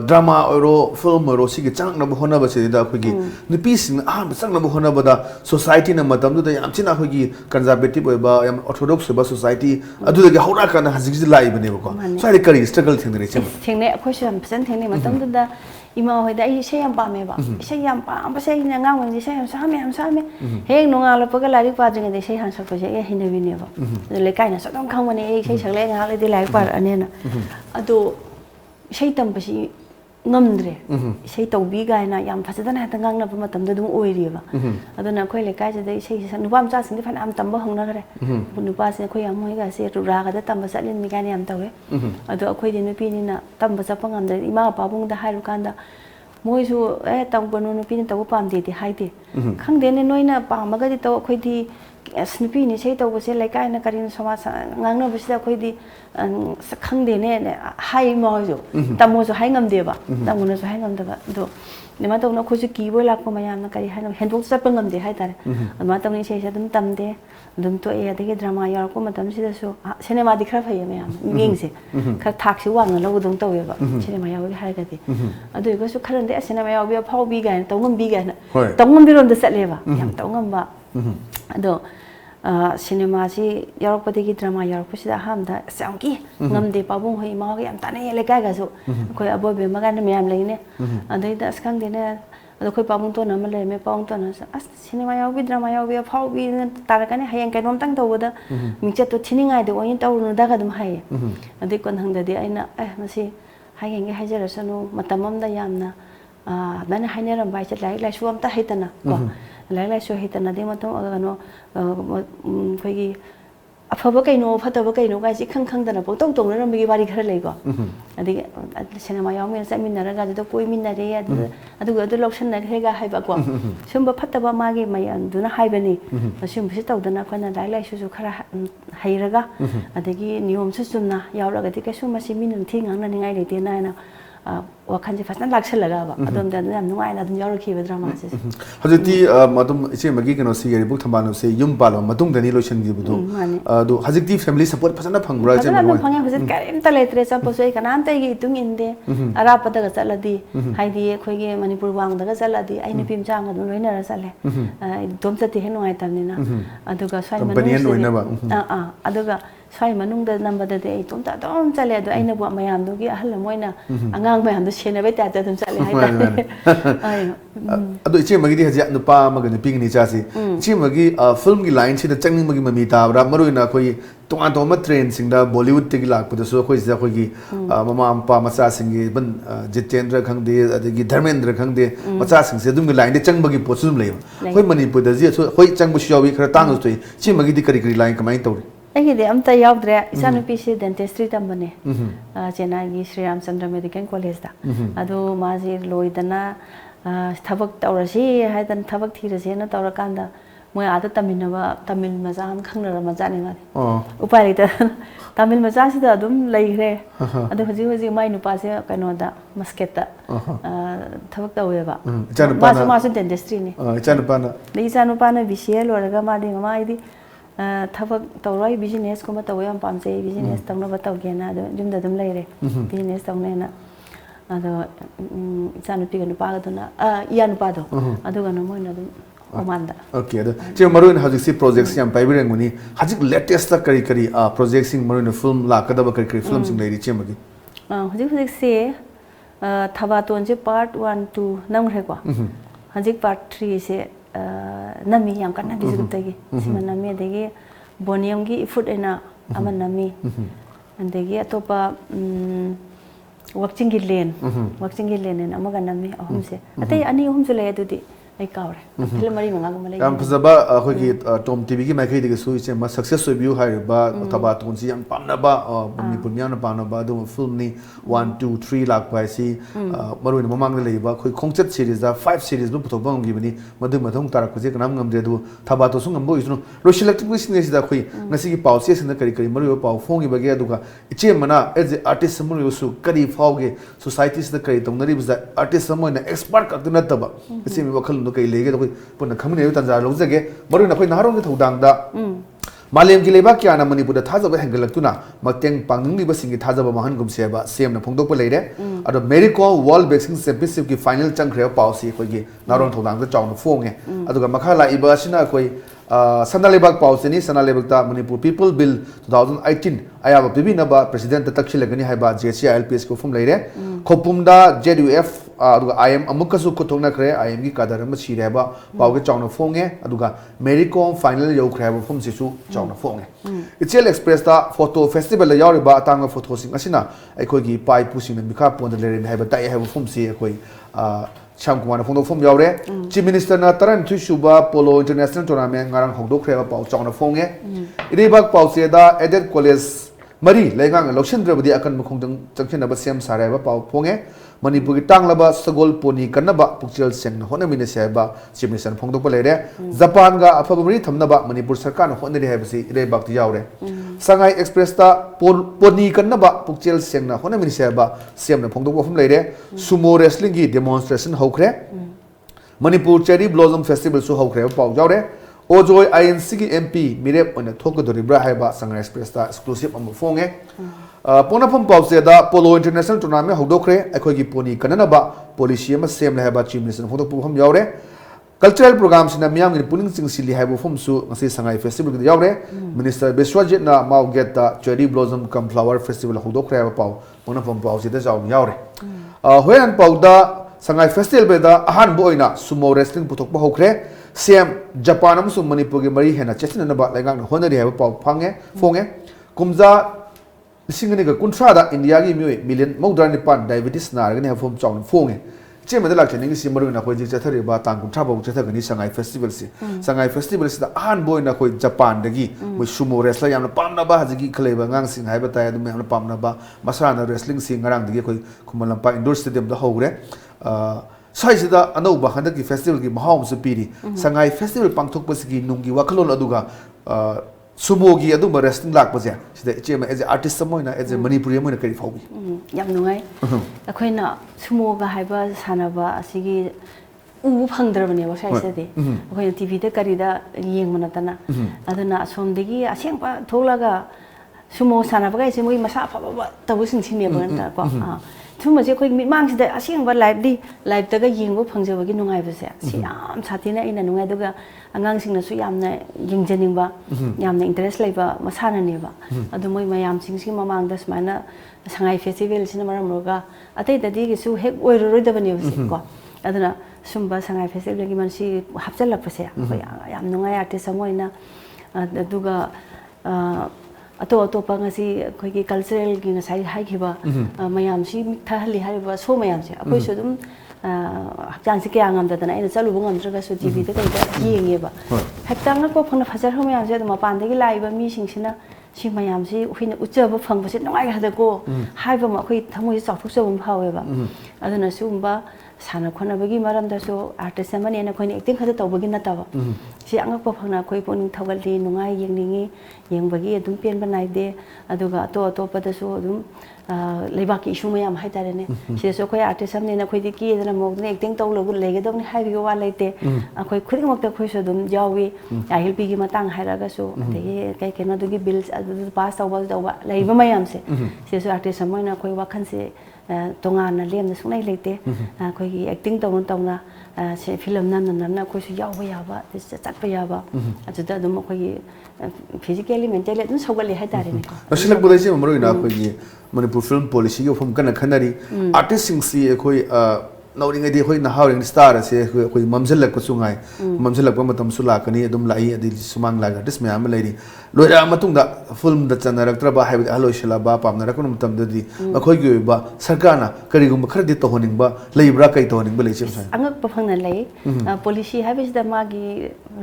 drama oro film oro sigi chang na hona ba se da khoi gi nupi sing a ba chang na hona ba da society na matam du da yam china khoi gi conservative oi ba yam orthodox ba society adu da gi haura kana hazig ji lai bane ba ko so ai kari struggle thing ne che thing ne khoi sham phajan thing ne matam du da ima hoi da ai se yam pa me ba se yam pa ba se ina ngang wen se yam sa me heng nonga la pa ga lari pa jing de se han sak pa se e hin de ne ba le kai na sa dom khang ne e se sak le nga le de lai pa ane na ado sei tam pa si ngamdre sei tawbi ga na yam phajadana ta ngang na pa matam da dum oiri ba aduna khoi le kai je de sei sa nupam cha sing de phan am tam ba hong na gare nupa se khoi am hoi ga se ra ga da tam ba salin mi ga ne am tawe ado khoi de nupi ni na tam ba cha pa ngam de ima pa bung da hai ru kan da moi su tam ba no nupi ni taw pam de de hai de khang de ne noi na pa ma ga di taw khoi di nupi ni sei taw ba se lai kai na karin sama ngang na ba se khoi di khang de ne hai mo jo tam mo so hai ngam de ba tam mo so hai ngam da ba do ne ma taw na khoi su ki boi lak pa ma yam na kari hai na hendok sa pa ngam de hai tare ma tam ni sei sa dum tam de dum to e de drama yar ko ma tam si da so cinema di khra phai ma yam ming se khar thak si wang na lo dum taw ba cinema yaw bi hai ga de adu ko su kharan de cinema yaw bi phau bi ga taw ngam bi ga na taw ngam bi ron da sat le ba yam taw ngam ba ado cinema si yarok pati ki drama yarok pasi da ham da samki ngam de pabung hoi ma ga yam ta ne le ka ga so koi abo be ma ga ne yam le ne adai da skang de ne ado koi pabung to na ma le me pabung to na as cinema yaw bi drama yaw bi phau bi ta ra ka ne hayang kai nom tang to da mi che to thiningai de oin taw no da ga dum hai adai kon hang da de aina masi hayang ge hajar sanu matamam da yam na bana haine ram bai chat lai suam ta haitana ko lai so haitana de matam aga no khoi gi afaba kai no phataba kai no ga si khang khang dana pok tong tong na mi bari khara lei ko adi cinema yaw me sa min na ga de koi min na re adu ga do loction na he ga hai ba ko sumba phataba ma gi mai an du na hai ba ni sum bi taw dana khana lai su khara hai ra ga adagi niyom su sum na yaw ra ga de ka sum ma si min thi ngang na ngai le te na na wakhan je fasna lakse laga ba adom da nam nuai na dun yaro ki drama se hajati madum iche magi kano se yari buk thambanu se yum palo madung dani lotion gi budu do hajati family support fasna phangbra je mo phang hajat karim ta letre sa posoi kanan ta gi tung inde ara pada ga chaladi haidi khoi ge manipur wang da ga chaladi ai ni pim chang adun loina ra chale dom ta te henoi tamni na aduga sai manu aduga sai manung da number da de tum ta dom chale adu ai na bu mayam do gi ahal moina angang mayam do chena bai ta ta dum chale hai ta ai adu iche magi di haja nupa ma ga nupi ni cha si iche magi film gi line si da changning magi mami ta ra maru na khoi tong to ma train sing da bollywood te gi lak pu da so khoi ja khoi gi mama ampa macha sing gi ban jitendra khang de adagi dharmendra khang de macha sing se dum gi line de chang bagi po sum le khoi manipur da ji khoi chang bu shawi khara tang so chi magi di kari kari line kamai tori ai de am ta yaw dre isa nu pi se dentistry tam bane chennai gi Sri Ramchandra Medical College da adu ma ji loidana ꯊꯕꯛ ꯇꯧꯔꯁꯤ ꯍꯥꯏꯗꯅ ꯊꯕꯛ ꯊꯤꯔꯁꯦꯅ ꯇꯧꯔꯀꯥꯟꯗ ꯃꯣꯏ ꯑꯥꯗ ꯇꯝꯃꯤꯟꯅꯕ ꯇꯥꯃꯤꯜ ꯃꯆꯥ ꯑꯃ ꯈꯪꯅꯔ ꯃꯆꯥꯅꯤ ꯃꯥꯗꯤ ꯎꯄꯥꯏ ꯂꯩꯇꯗꯅ ꯇꯥꯃꯤꯜ ꯃꯆꯥꯁꯤꯗ ꯑꯗꯨꯝ ꯂꯩꯈ꯭ꯔꯦ ꯑꯗꯣ ꯍꯧꯖꯤꯛ ꯃꯥꯏ ꯅꯨꯄꯥꯁꯦ ꯀꯩꯅꯣꯗ ꯃꯁꯀꯦꯠꯇ ꯊꯕꯛ ꯇꯧꯋꯦꯕ ꯃꯥꯁꯨ ꯗꯦꯟꯇꯤꯁꯇ꯭ꯔꯤꯅꯤ ꯏꯆꯥꯅꯨꯄꯥꯅ BCA ꯂꯣꯏꯔꯒ ꯃꯥꯗꯤ ꯃꯃꯥ ꯑꯩꯗꯤ ꯊꯕꯛ ꯇꯧꯔꯣ ꯑꯩ ꯕꯤꯖꯤꯅꯦꯁꯀꯨꯝꯕ ꯇꯧꯕ ꯌꯥꯝ ꯄꯥꯝꯖꯩ ꯕꯤꯖꯤꯅꯦꯁ ꯇꯧꯅꯕ ꯇꯧꯒꯦꯅ ꯑꯗꯣ ꯌꯨꯝꯗ ꯑꯗꯨꯝ ꯂꯩꯔꯦ ꯕꯤꯖꯤꯅꯦꯁ ꯇꯧꯅꯦꯅ ꯑꯗꯣ ꯏꯆꯥꯅꯨꯄꯤꯒ ꯅꯨꯄꯥꯒꯗꯨꯅ ꯏꯌꯥꯅꯨꯄꯥꯗꯣ ꯑꯗꯨꯒꯅ ꯃꯣꯏꯅ ꯑꯗꯨꯝ Omanda. Okay, so Maroon has a projects and Piber and Muni. Has it latest projects in Maroon film like Kadaba films in Lady Chimney? Hujik say Tabatonje part 1 to Namregua. Hajik part 3 say Nami Yankana Bizutagi, Simanami, they Boniamgi food in a Amanami, and they get topa watching it lane and Amaganami, Homse. I think any home to lay to the Kaur. Am Pazaba, Tom TV, my critical suicide, my success review, Hariba, Tabatunzi, and Panaba, or Punyana Panaba, do film ni 1, 2, 3 lakh by sea, Maru Mamang Labor, concert series, 5 series, no Putobong Givini, Madumatong Tarakuzik, and Amgam Dedu, Tabatusung and Boys, no Rochelle business that we Nasi Pauses in the curriculum, Mario Pau, Fongi Bagaduka, Chimana, as the artist Samuel Kari Fauge, societies the Karitum, the ribs that artist someone expert at the Nataba, the same vocal. Put the community and Zalozage, but in a point, Haron to Danga Malim Gilebakia and Manipur, the Taza Hangalatuna, Mateng Pangi Basing Taza Mahangum Seba, same the Pondopa lady, at the medical wall basing specific final chunk real policy for ye, Naron to Danga, John Fong, at the Makala Ibashina. Sanalebak Pausini, Sanalebakta Manipur People Bill 2018. I have a Bibinaba, President Takshilagani Haba, JCI LPS from later. Kopumda, JUF, I am Amukasu Kotona Kre, I am Gikadama Shireba, Pauga Chong of Fonge, Aduga, Mericom, final Yokrab from Sisu, Chong of Fonge. It's expressed the photo festival, the Yoriba, Tanga Photosing Asina, I could give pie pushing and Bicap on the Lerin have a tie have from Sea. Chamkumana from Yaure, Chief Minister Nataran Tushuba, Polo International Tournament, Garang Hogdo Creva Pau Chong of Fonge, Idebak Pau Seda, Edet College, Marie, Legang, Lotion Drabdi Akan Mukung Junction of Sam Sareva Pau Ponge, Manipuri Tanglaba, Sagol Pony Kanaba, Puchel Sen, Honamina Seba, Chief Minister Pongdo Palere, Zapanga, Fabri Tamnaba, Manipur Sarkan, Honey Habsi, Idebak Yaure. Sangai Express ta Pony Kanaba, Puchel Sen, Honamina Seba, Sam Pongdo from Lede, Sumo Wrestling demonstration Hokre, Manipur Cherry Blossom Festival so Hokre, Pau Jaure. Ojoy INC MP Mirep on the Toko to Ribra Haiba Sanga Express exclusive on the Fonge. Ponapum Pauseda, Polo International Tournament, Hodokre, Ekogi Pony Kananaba, Policium, same Haba Chief Minister Photopum Yaure. Cultural programs in the Miam in Puning Sing Silly Habo Fumsu, Sangai Festival with Yaure, Minister Beswajit na Mau get the Cherry Blossom Come Flower Festival Hodokre Pau, Ponapum Pauseda Yaure. When Pauda Sangai Festival Beda, Ahan Boina, Sumo Wrestling Putok Hokre. Siam Japan amsung Manipur Mari Hena Chesin and about Lagang Honori have a pau Pange, Fonge, Kumza Singaniga Kuntrada, India million Mogdani Pan, diabetes Nagan have from Chong Fonge. Jim the Lakin Simarina Hoji Jatari about Tangu Trabo Jatagani Sangai Festival. Sangai Festival is the An Boy Nako Japan, the Gi, with Sumo Wrestling and Pamnaba, the Gi Kaleva, Nangsing, Habitat, the Pamnaba, Masana Wrestling Sing around the Giko Kumalampa Indoor Stadium, the Hogre. Size the Anoba Handaki Festival Mahomes Piri, Sangai Festival Pangtokpasiki, Nungi Wakalon Aduga, Sumogi Aduma Wrestling Lak Bazia, as an artist Samoina, as a Manipuri Monikari Fobi. Yamnui, a quina Sumoga Haiba, Sanaba, Sigi Upangdravani was I said, when TV the Carida, Ying Monatana, Adana Sondigi, Asimpa, Tolaga, Sumo Sanabaga, and we must have the Wisson Senior. Too much quick monks that I sing what lively, like the Yingo Pangzawagi no I was there. See, Satina in a Nuaduga, and Gangsing the Suyamna, Ying Jenimba, Yam interest labor, Masana Neva, and the Moy Mayam sings him among the Smana, Sangai Festival, Cinema Roga. I think the dig is so heck or rid of a new Singwa. I don't know, Sumba Sangai Festival, you must see Hapsella Pasea. I am no artist Samoina, the Duga. Ato Pangasi, Quiki cultural Guinness Haikiba, Mayam, she Tahali Hariba, so Mayam, a question Jansikiang that an end Salubung and Tragas with TV the Yingiba. Hectanga Popon of Hazar Homayam said, Mapandi Live, Missing Sina, she Mayam, she whichever fungus, no, I had to go. Hive Maki, Tamu is of so, however. I don't assume, ꯁꯥꯟꯅ ꯈꯣꯠꯅꯕꯒꯤ ꯃꯔꯝꯗꯁꯨ artist ꯑꯃꯅꯦꯅ ꯑꯩꯈꯣꯏꯅ acting ꯈꯛꯇ ꯇꯧꯕꯒꯤ ꯅꯠꯇꯕ ꯁꯤ ꯑꯉꯛꯄ ꯐꯪꯅ ꯑꯩꯈꯣꯏ ꯄꯨꯛꯅꯤꯡ ꯊꯧꯒꯠꯂꯤ ꯅꯨꯡꯉꯥꯏ ꯌꯦꯡꯅꯤꯡꯉꯤ ꯌꯦꯡꯕꯒꯤ ꯑꯗꯨꯝ ꯄꯦꯟꯕ ꯅꯥꯏꯗꯦ ꯑꯗꯨꯒ ꯑꯇꯣꯞ ꯑꯇꯣꯞꯄꯗꯁꯨ ꯑꯗꯨꯝ ꯂꯩꯕꯥꯛꯀꯤ ꯏꯁꯨ ꯃꯌꯥꯝ ꯍꯥꯏꯇꯥꯔꯦꯅꯦ ꯁꯤꯗꯁꯨ ꯑꯩꯈꯣꯏ ꯑꯥꯔꯇꯤꯁ ꯑꯃꯅꯦꯅ ꯑꯩꯈꯣꯏꯗꯤ ꯀꯦꯗꯅ ꯃꯧꯗꯅ ꯑꯦꯛꯇꯤꯡ ꯇꯧ ꯂꯩꯒꯗꯧꯅꯤ ꯍꯥꯏꯕꯒꯤ ꯋꯥ ꯂꯩꯇꯦ ꯑꯩꯈꯣꯏ ꯈꯨꯗꯤꯡꯃꯛꯇ ꯑꯩꯈꯣꯏꯁꯨ ꯑꯗꯨꯝ ꯌꯥꯎꯏ ꯑꯥꯏ ꯑꯦꯜ ꯄꯤꯒꯤ ꯃꯇꯥꯡ ꯍꯥꯏꯔꯒꯁꯨ ꯑꯗꯒꯤ ꯀꯩꯅꯣꯗꯨꯒꯤ ꯕꯤꯜꯁ ꯑꯗꯨ ꯄꯥꯁ ꯇꯧꯕ ꯂꯩꯔꯤꯕ ꯃꯌꯥꯝꯁꯦ ꯁꯤꯗꯁꯨ ꯑꯥꯔꯇꯤꯁ ꯑꯃ ꯑꯣꯏꯅ ꯑꯩꯈꯣꯏ ꯋꯥꯈꯜꯁꯦ ꯇꯣꯉꯥꯟꯅ ꯂꯦꯝꯅ ꯁꯨꯡꯂꯩ ꯂꯩꯇꯦ ꯑꯩꯈꯣꯏꯒꯤ ꯑꯦꯛꯇꯤꯡ ꯇꯧꯅ ꯐꯤꯂꯝ ꯅꯝꯅ ꯑꯩꯈꯣꯏꯁꯨ ꯌꯥꯎꯕ ꯌꯥꯕ ꯆꯠꯄ ꯌꯥꯕ ꯑꯗꯨꯗ ꯑꯗꯨꯝ ꯑꯩꯈꯣꯏꯒꯤ ꯐꯤꯖꯤꯀꯦꯜꯂꯤ ꯃꯦꯟꯇꯦꯜꯂꯤ ꯑꯗꯨꯝ ꯁꯧꯒꯠꯂꯤ ꯍꯥꯏꯇꯥꯔꯦꯅꯦꯀꯣ ꯂꯣꯏꯁꯤꯜꯂꯛꯄꯗ ꯃꯔꯨꯑꯣꯏꯅ ꯑꯩꯈꯣꯏꯒꯤ ꯃꯅꯤꯄꯨꯔ ꯐꯤꯂꯝ ꯄꯣꯂꯤꯁꯤꯒꯤ ꯋꯥꯐꯝ ꯀꯟꯅ ꯈꯟꯅꯔꯤ ꯑꯥꯔꯇꯤꯁꯁꯤꯡꯁꯤ ꯑꯩꯈꯣꯏ ꯅꯧꯔꯤꯉꯩꯗꯤ ꯑꯩꯈꯣꯏ ꯅꯍꯥ ꯑꯣꯏꯔꯤꯉꯩ ꯁ꯭ꯇꯥꯔ ꯑꯁꯦ ꯑꯩꯈꯣꯏ ꯃꯝꯁꯤꯜꯂꯛꯄꯁꯨ ꯉꯥꯏ ꯃꯝꯁꯤꯜꯂꯛꯄ ꯃꯇꯝꯁꯨ ꯂꯥꯛꯀꯅꯤ ꯑꯗꯨꯝ ꯂꯥꯛꯏ ꯑꯗꯩ ꯁꯨꯃꯥꯡ ꯂꯥꯛ ꯑꯥꯔꯇꯤꯁ ꯃꯌꯥꯝ ꯑꯃ ꯂꯩꯔꯤ ꯂꯣꯏꯔꯛꯑ ꯃꯇꯨꯡꯗ ꯐꯤꯜꯝꯗ ꯆꯟꯅꯔꯛꯇ꯭ꯔꯕ ꯍꯥꯏꯕꯗꯤ ꯑꯍꯜ ꯑꯣꯏꯁꯜꯂꯕ ꯄꯥꯝꯅꯔꯛꯄ ꯃꯇꯝꯗꯗꯤ ꯃꯈꯣꯏꯒꯤ ꯑꯣꯏꯕ ꯁꯔꯀꯥꯔꯅ ꯀꯔꯤꯒꯨꯝꯕ ꯈꯔꯗꯤ ꯇꯧꯍꯟꯅꯤꯡꯕ ꯂꯩꯕ꯭ꯔꯥ ꯀꯩ ꯇꯧꯍꯟꯅꯤꯡꯕ ꯂꯩ ꯁꯤ ꯑꯉꯛꯄ ꯐꯪꯅ ꯂꯩ ꯄꯣꯂꯤꯁꯤ ꯍꯥꯏꯕꯁꯤꯗ ꯃꯥꯒꯤ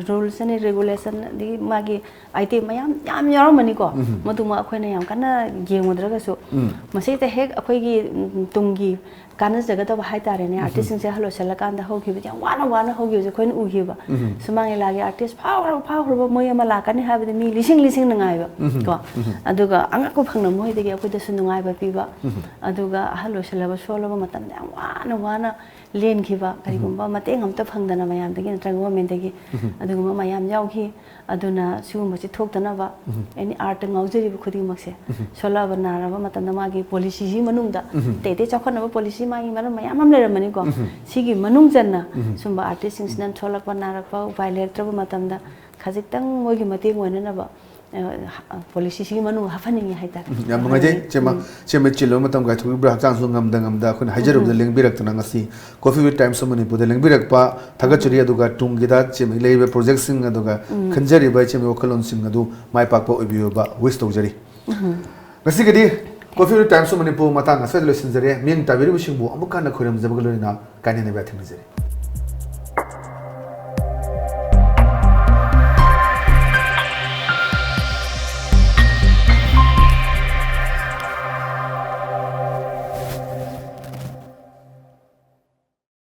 ꯔꯨꯜꯁ ꯑꯦꯟ ꯔꯦꯒꯨꯂꯦꯁꯟ ꯑꯗꯒꯤ ꯃꯥꯒꯤ ꯑꯥꯏꯇꯦꯝ ꯃꯌꯥꯝ ꯌꯥꯎꯔꯝꯃꯅꯤꯀꯣ ꯃꯗꯨꯃ ꯑꯩꯈꯣꯏꯅ ꯌꯥꯝ ꯀꯟꯅ ꯌꯦꯡꯉꯨꯗ꯭ꯔꯒꯁꯨ ꯃꯁꯤꯗ ꯍꯦꯛ ꯑꯩꯈꯣꯏꯒꯤ ꯇꯨꯡꯒꯤ ꯀꯥꯟꯅꯖꯒꯗꯕ ꯍꯥꯏꯇꯥꯔꯦꯅꯦ ꯑꯥꯔꯇꯤꯁꯁꯤꯡꯁꯦ ꯑꯍꯜ ꯑꯣꯏꯁꯜꯂꯀꯥꯟꯗ ꯍꯧꯈꯤꯕꯗꯤ ꯌꯥꯝ ꯋꯥꯅ ꯍꯧꯈꯤꯕꯁꯦ ꯑꯩꯈꯣꯏꯅ ꯎꯈꯤꯕ ꯁꯨꯃꯥꯡ ꯂꯤꯂꯥꯒꯤ ꯑꯥꯔꯇꯤꯁ ꯐꯥꯎꯈ꯭ꯔꯕ ꯃꯣꯏ ꯑꯃ ꯂꯥꯛꯀꯅꯤ ꯍꯥꯏꯕꯗꯤ ꯃꯤ ꯂꯤꯁꯤꯡ ꯅꯨꯡꯉꯥꯏꯕ ꯀꯣ ꯑꯗꯨꯒ ꯑꯉꯛꯄ ꯐꯪꯅ ꯃꯣꯏꯗꯒꯤ ꯑꯩꯈꯣꯏꯗꯁꯨ ꯅꯨꯡꯉꯥꯏꯕ ꯄꯤꯕ ꯑꯗꯨꯒ ꯑꯍꯜ ꯑꯣꯏꯁꯜꯂꯕ ꯁꯣꯜꯂꯕ ꯃꯇꯝꯗ ꯌꯥꯝ ꯋꯥꯅ ꯂꯦꯟꯈꯤꯕ ꯀꯔꯤꯒꯨꯝꯕ ꯃꯇꯦꯡ ꯑꯃꯇ ꯐꯪꯗꯅ ꯃꯌꯥꯝꯗꯒꯤ ꯅꯠꯇ꯭ꯔꯒ ꯒꯣꯔꯃꯦꯟꯇꯒꯤ ꯑꯗꯨꯒꯨꯝꯕ ꯃꯌꯥꯝ ꯌꯥꯎꯈꯤ ꯑꯗꯨꯅ ꯁꯤꯒꯨꯝꯕꯁꯤ ꯊꯣꯛꯇꯅꯕ ꯑꯦꯅꯤ ꯑꯥꯔꯠꯇ ꯉꯥꯎꯖꯔꯤꯕ ꯈꯨꯗꯤꯡꯃꯛꯁꯦ ꯁꯣꯜꯂꯛꯑꯕ ꯅꯥꯔꯕ ꯃꯇꯝꯗ ꯃꯥꯒꯤ ꯄꯣꯂꯤꯁꯤꯁꯤ ꯃꯅꯨꯡꯗ ꯑꯇꯩ ꯆꯥꯎꯈꯠꯅꯕ ꯄꯣꯂꯤꯁꯤ ꯃꯥꯒꯤ ꯃꯔꯝ ꯃꯌꯥꯝ ꯑꯃ ꯂꯩꯔꯝꯃꯅꯤꯀꯣ ꯁꯤꯒꯤ ꯃꯅꯨꯡ ꯆꯟꯅ ꯁꯨꯝꯕ ꯑꯥꯔꯇꯤꯁꯁꯤꯡꯁꯤꯅ ꯁꯣꯜꯂꯛꯄ ꯅꯥꯔꯛꯄ ꯎꯄꯥꯏ ꯂꯩꯔꯛꯇ꯭ꯔꯕ ꯃꯇꯝꯗ ꯈꯖꯤꯛꯇꯪ ꯃꯣꯏꯒꯤ ꯃꯇꯦꯡ ꯑꯣꯏꯅꯅꯕ ꯄꯣꯂꯤꯁꯤꯁꯤꯒꯤ ꯃꯅꯨꯡ ꯍꯥꯞꯍꯟꯅꯤꯡꯉꯤ ꯍꯥꯏꯇꯥꯔꯦ ꯌꯥꯝ ꯅꯨꯡꯉꯥꯏꯖꯩ ꯆꯦꯝꯃ ꯆꯤꯜꯂꯕ ꯃꯇꯝ ꯀꯥꯏꯊꯣꯛꯄꯤꯕ꯭ꯔꯥ ꯍꯛꯆꯥꯡꯁꯨ ꯉꯝꯗ ꯑꯩꯈꯣꯏꯅ ꯍꯥꯏꯖꯔꯨꯕꯗ ꯂꯦꯡꯕꯤꯔꯛꯇꯅ ꯉꯁꯤ ꯀꯣꯐꯤ ꯋꯤꯠ ꯇꯥꯏꯝꯁ ꯑꯣꯐ ꯃꯅꯤꯄꯨꯔꯗ ꯂꯦꯡꯕꯤꯔꯛꯄ ꯊꯥꯒꯠꯆꯔꯤ ꯑꯗꯨꯒ ꯇꯨꯡꯒꯤꯗ ꯆꯦꯝꯃꯒꯤ ꯂꯩꯔꯤꯕ ꯄ꯭ꯔꯣꯖꯦꯛꯁꯤꯡ ꯑꯗꯨꯒ ꯈꯟꯖꯔꯤꯕ ꯆꯦꯝꯃꯒꯤ ꯋꯥꯈꯜꯂꯣꯟꯁꯤꯡ ꯑꯗꯨ ꯃꯥꯏ ꯄꯥꯛꯄ ꯑꯣꯏꯕꯤꯌꯣꯕ ꯋꯤꯁ ꯇꯧꯖꯔꯤ ꯉꯁꯤꯒꯤꯗꯤ coffee with Times of Manipur ꯃꯇꯥꯡ ꯑꯁ꯭ꯋꯥꯏꯗ ꯂꯣꯏꯁꯤꯟꯖꯔꯦ ꯃꯤꯡ ꯇꯥꯕꯤꯔꯤꯕꯁꯤꯡꯕꯨ ꯑꯃꯨꯛ ꯍꯟꯅ ꯈꯣꯏꯔꯝꯖꯕꯒ ꯂꯣꯏꯅꯅ ꯀꯥꯏꯅꯅꯕ ꯊꯦꯡꯅꯖꯔꯤ